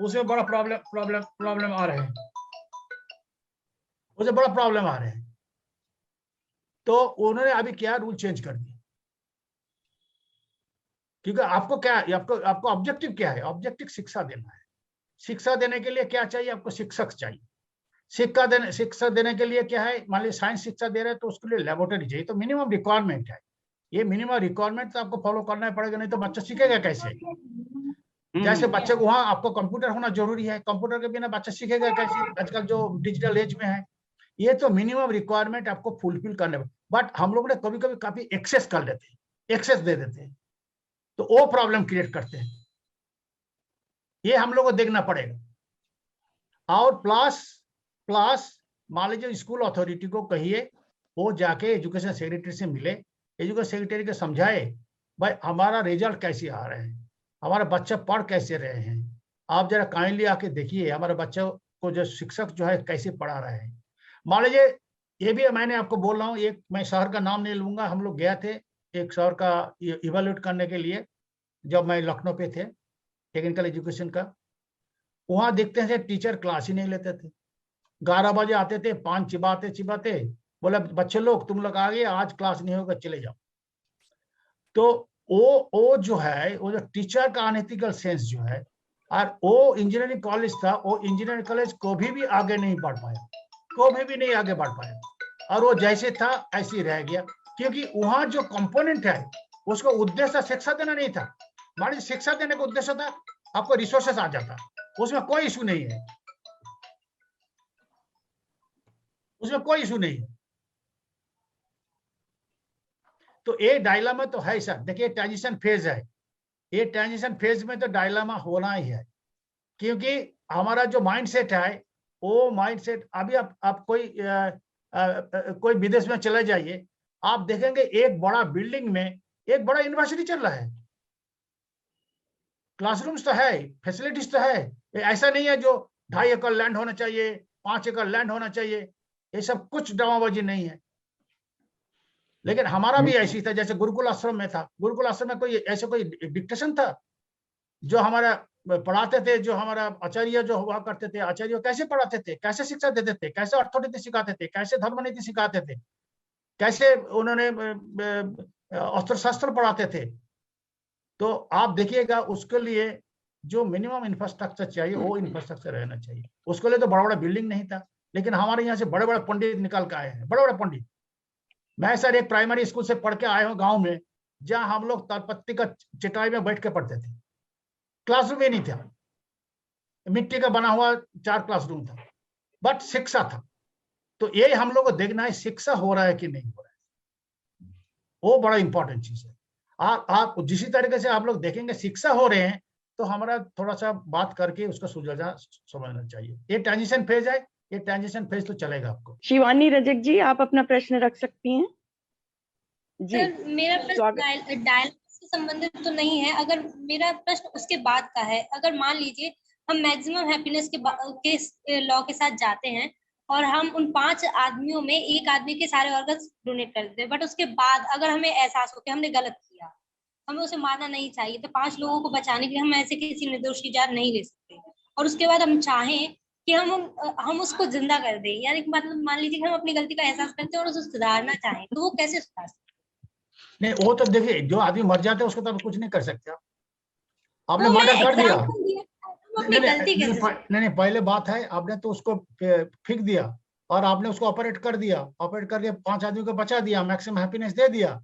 उसमें बड़ा प्रॉब्लम आ रहे हैं, उसे बड़ा प्रॉब्लम आ रहे हैं। तो उन्होंने अभी क्या रूल चेंज कर दिए, क्योंकि आपको क्या है, आपको ऑब्जेक्टिव क्या है, ऑब्जेक्टिव शिक्षा देना है। शिक्षा देने के लिए क्या चाहिए, आपको शिक्षक चाहिए। शिक्षा देने के लिए क्या है, मान लीजिए साइंस शिक्षा दे रहे हैं तो उसके लिए लेबोरेटरी चाहिए, तो मिनिमम रिक्वायरमेंट है। ये मिनिमम रिक्वायरमेंट तो आपको फॉलो करना पड़ेगा, नहीं तो बच्चा सीखेगा कैसे। जैसे बच्चे को वहाँ आपको कंप्यूटर होना जरूरी है, कंप्यूटर के बिना बच्चा सीखेगा कैसे, आजकल जो डिजिटल एज में है। ये तो मिनिमम रिक्वायरमेंट आपको फुलफिल करने, बट हम लोग ने कभी कभी काफी एक्सेस कर लेते हैं, एक्सेस दे देते हैं, तो वो प्रॉब्लम क्रिएट करते हैं। ये हम लोग को देखना पड़ेगा। और प्लस मान लीजिए स्कूल अथॉरिटी को कहिए, वो जाके एजुकेशन सेक्रेटरी से मिले, एजुकेशन सेक्रेटरी को समझाए भाई हमारा रिजल्ट कैसे आ रहे हैं, हमारे बच्चे पढ़ कैसे रहे हैं, आप जरा काइंडली आके देखिए हमारे बच्चों को जो शिक्षक जो है कैसे पढ़ा रहे हैं। मान लीजिए ये भी मैंने आपको बोल रहा हूँ, एक मैं शहर का नाम नहीं लूंगा, हम लोग गए थे एक शहर का इवेल्युएट करने के लिए, जब मैं लखनऊ पे थे टेक्निकल एजुकेशन का। वहां देखते थे टीचर क्लास ही नहीं लेते थे, 11 बजे आते थे, पान चिबाते चिबाते बोला बच्चे लोग तुम लोग आ गए, आज क्लास नहीं होगा, चले जाओ। तो वो जो है, वो जो टीचर का अनएथिकल सेंस जो है, और वो इंजीनियरिंग कॉलेज था, वो इंजीनियरिंग कॉलेज को भी आगे नहीं बढ़ पाया, कभी भी नहीं आगे बढ़ पाया, और वो जैसे था ऐसे ही रह गया, क्योंकि वहां जो कंपोनेंट है उसका उद्देश्य शिक्षा देना नहीं था। मान लीजिए शिक्षा देने का उद्देश्य था, आपको रिसोर्सेस आ जाता, उसमें कोई इशू नहीं है, उसमें कोई इशू नहीं है। तो ये डायलामा तो है सर। देखिए ट्रांजिशन फेज है, ये ट्रांजिशन फेज में तो डायलामा होना ही है, क्योंकि हमारा जो माइंडसेट है वो माइंडसेट, अभी आप कोई विदेश में चले जाइए, आप देखेंगे एक बड़ा बिल्डिंग में एक बड़ा यूनिवर्सिटी चल रहा है, क्लासरूम्स तो है, फैसिलिटीज तो है। ऐसा नहीं है जो 2.5 एकड़ लैंड होना चाहिए, 5 एकड़ लैंड होना चाहिए, ये सब कुछ ड्रामाबाजी नहीं है। लेकिन हमारा भी ऐसी था, जैसे गुरुकुल आश्रम में था, गुरुकुल आश्रम में कोई ऐसा कोई डिक्टेशन था? जो हमारा पढ़ाते थे, जो हमारा आचार्य जो हुआ करते थे, आचार्य कैसे पढ़ाते थे, कैसे शिक्षा देते थे, कैसे अर्थनीति सिखाते थे, कैसे धर्म नीति सिखाते थे, कैसे उन्होंने अस्त्र शस्त्र पढ़ाते थे। तो आप देखिएगा, उसके लिए जो मिनिमम इंफ्रास्ट्रक्चर चाहिए वो इंफ्रास्ट्रक्चर रहना चाहिए। उसके लिए तो बड़ा बड़ा बिल्डिंग नहीं था, लेकिन हमारे यहाँ से बड़े बड़े पंडित निकल के आए हैं, बड़े बड़े पंडित। मैं सर एक प्राइमरी स्कूल से पढ़ के आया हूँ गांव में, जहां हम लोग तालपत्ती का चटाई में बैठ के पढ़ते थे, क्लासरूम ही नहीं था, मिट्टी का बना हुआ 4 क्लासरूम था, बट शिक्षा था। तो ये हम लोग को देखना है शिक्षा हो रहा है कि नहीं हो रहा है, वो बड़ा इंपॉर्टेंट चीज है। आप जिसी तरीके से आप लोग देखेंगे शिक्षा हो रहे हैं, तो हमारा थोड़ा सा बात करके उसका सुलझाना समझना चाहिए। ये ट्रांजिशन फेज है, ये ट्रांजिशन फेज तो चलेगा आपको। शिवानी रजक जी, आप अपना प्रश्न रख सकती हैं जी। सर, मेरा प्रश्न डायलॉग से संबंधित तो नहीं है, अगर मेरा प्रश्न उसके बाद का है। अगर मान लीजिए हम मैक्सिमम हैप्पीनेस के लॉ के साथ जाते हैं और हम उन 5 आदमियों में एक आदमी के सारे ऑर्गन्स डोनेट कर देते हैं, बट उसके बाद अगर हमें एहसास हो कि हमने गलत किया, हमें उसे मारना नहीं चाहिए, तो 5 लोगों को बचाने के लिए हम ऐसे किसी निर्दोष की जान नहीं ले सकते, और उसके बाद हम चाहें कि हम उसको जिंदा कर दें, यानी मतलब मान लीजिए कि हम अपनी गलती का एहसास करते हैं और उसे सुधारना चाहें, तो वो कैसे सुधार सकते? नहीं, वो तो देखिए जो आदमी मर जाता है उसको तो आप कुछ नहीं कर सकते। आपने मर्डर कर दिया, नहीं, पहले बात है आपने तो उसको फेंक दिया और आपने उसको ऑपरेट कर दिया, ऑपरेट करके 5 आदमी को बचा दिया, मैक्सिमम हैप्पीनेस दे दिया।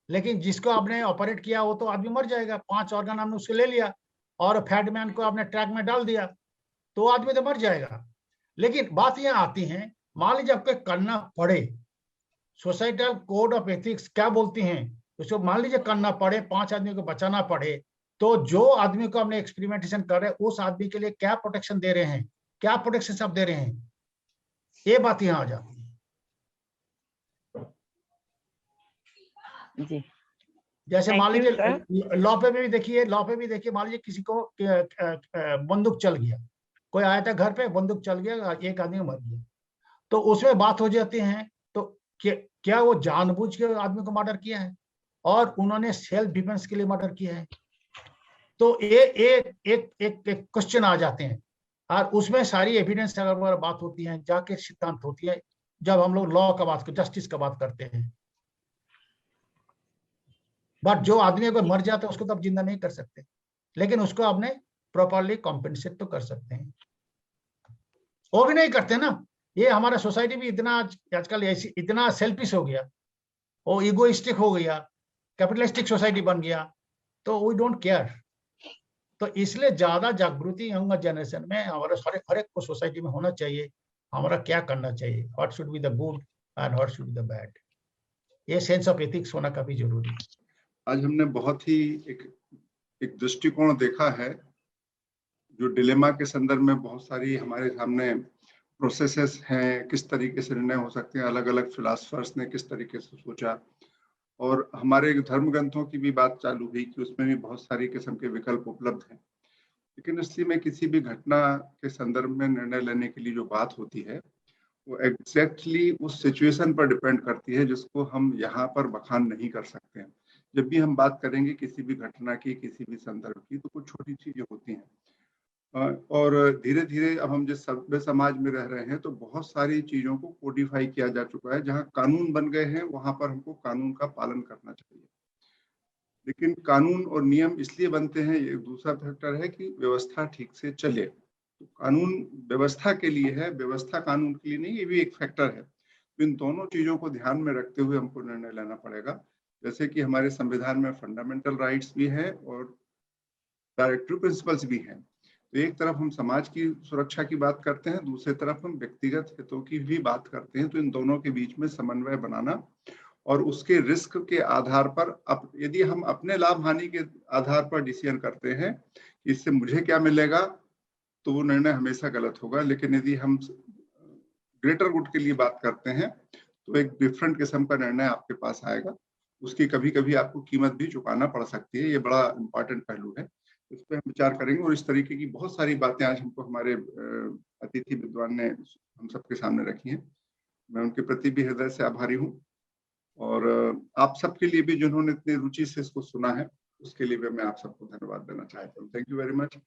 लेकिन जिसको आपने ऑपरेट किया वो तो आदमी मर जाएगा, 5 ऑर्गन आपने उसको ले लिया और फैट मैन को आपने ट्रैक में डाल दिया, तो आदमी तो मर जाएगा। लेकिन बात यहाँ आती है, मान लीजिए आपको करना पड़े, सोसाइटल कोड ऑफ एथिक्स क्या बोलती हैं, उसको मान लीजिए करना पड़े, 5 आदमी को बचाना पड़े, तो जो आदमी को हमने एक्सपेरिमेंटेशन कर रहे हैं उस आदमी के लिए क्या प्रोटेक्शन दे रहे हैं, क्या प्रोटेक्शन सब दे रहे हैं, ये बात यहाँ आ जाती है जी। जैसे मान लीजिए लॉ पे भी देखिए, मान लीजिए किसी को बंदूक चल गया, कोई आया था घर पे, बंदूक चल गया, एक आदमी मर गया, तो उसमें बात हो जाती है, तो क्या वो जानबूझ के आदमी को मर्डर किया है और उन्होंने सेल्फ डिफेंस के लिए मर्डर किया है? तो ये एक क्वेश्चन आ जाते हैं, और उसमें सारी एविडेंस अगर बात होती है, जाके सिद्धांत होती है, जब हम लोग लॉ का बात, जस्टिस का बात करते हैं। बट जो आदमी को मर जाता है उसको तो आप जिंदा नहीं कर सकते, लेकिन उसको आपने प्रॉपरली कॉम्पेंसेट तो कर सकते हैं, वो भी नहीं करते ना। ये हमारा सोसाइटी भी इतना आजकल ऐसी इतना सेल्फिश हो गया, वो इगोइस्टिक हो गया, कैपिटलिस्टिक सोसाइटी बन गया, तो वी डोंट केयर। तो इसलिए ज्यादा जागृति यंग जनरेशन में हमारे हर एक को सोसाइटी में होना चाहिए, हमारा क्या करना चाहिए, what should be the good and what should be the bad, ये सेंस ऑफ एथिक्स होना काफी जरूरी है। आज हमने बहुत ही एक दृष्टिकोण देखा है, जो डिलेमा के संदर्भ में बहुत सारी हमारे सामने प्रोसेसेस हैं, किस तरीके से निर्णय हो सकते हैं, अलग अलग फिलोसफर्स ने किस तरीके से सोचा, और हमारे धर्म ग्रंथों की भी बात चालू हुई कि उसमें भी बहुत सारी किस्म के विकल्प उपलब्ध हैं। लेकिन इसी में किसी भी घटना के संदर्भ में निर्णय लेने के लिए जो बात होती है, वो एग्जैक्टली उस सिचुएशन पर डिपेंड करती है जिसको हम यहाँ पर बखान नहीं कर सकते हैं। जब भी हम बात करेंगे किसी भी घटना की, किसी भी संदर्भ की, तो कुछ छोटी चीजें होती हैं और धीरे धीरे अब हम जिस सभ्य समाज में रह रहे हैं तो बहुत सारी चीजों को कोडिफाई किया जा चुका है। जहाँ कानून बन गए हैं वहां पर हमको कानून का पालन करना चाहिए। लेकिन कानून और नियम इसलिए बनते हैं, ये दूसरा फैक्टर है कि व्यवस्था ठीक से चले। तो कानून व्यवस्था के लिए है, व्यवस्था कानून के लिए नहीं, ये भी एक फैक्टर है। तो इन दोनों चीजों को ध्यान में रखते हुए हमको निर्णय लेना पड़ेगा। जैसे कि हमारे संविधान में फंडामेंटल राइट्स भी हैं और डायरेक्टिव प्रिंसिपल्स भी हैं। तो एक तरफ हम समाज की सुरक्षा की बात करते हैं, दूसरी तरफ हम व्यक्तिगत हितों की भी बात करते हैं। तो इन दोनों के बीच में समन्वय बनाना और उसके रिस्क के आधार पर यदि हम अपने लाभ हानि के आधार पर डिसीजन करते हैं कि इससे मुझे क्या मिलेगा, तो वो निर्णय हमेशा गलत होगा। लेकिन यदि हम ग्रेटर गुड के लिए बात करते हैं तो एक डिफरेंट किस्म का निर्णय आपके पास आएगा। उसकी कभी कभी आपको कीमत भी चुकाना पड़ सकती है। ये बड़ा इंपॉर्टेंट पहलू है, इस पर हम विचार करेंगे। और इस तरीके की बहुत सारी बातें आज हमको हमारे अतिथि विद्वान ने हम सबके सामने रखी हैं। मैं उनके प्रति भी हृदय से आभारी हूँ और आप सबके लिए भी जिन्होंने इतनी रुचि से इसको सुना है, उसके लिए भी मैं आप सबको धन्यवाद देना चाहता हूँ। Thank you very much.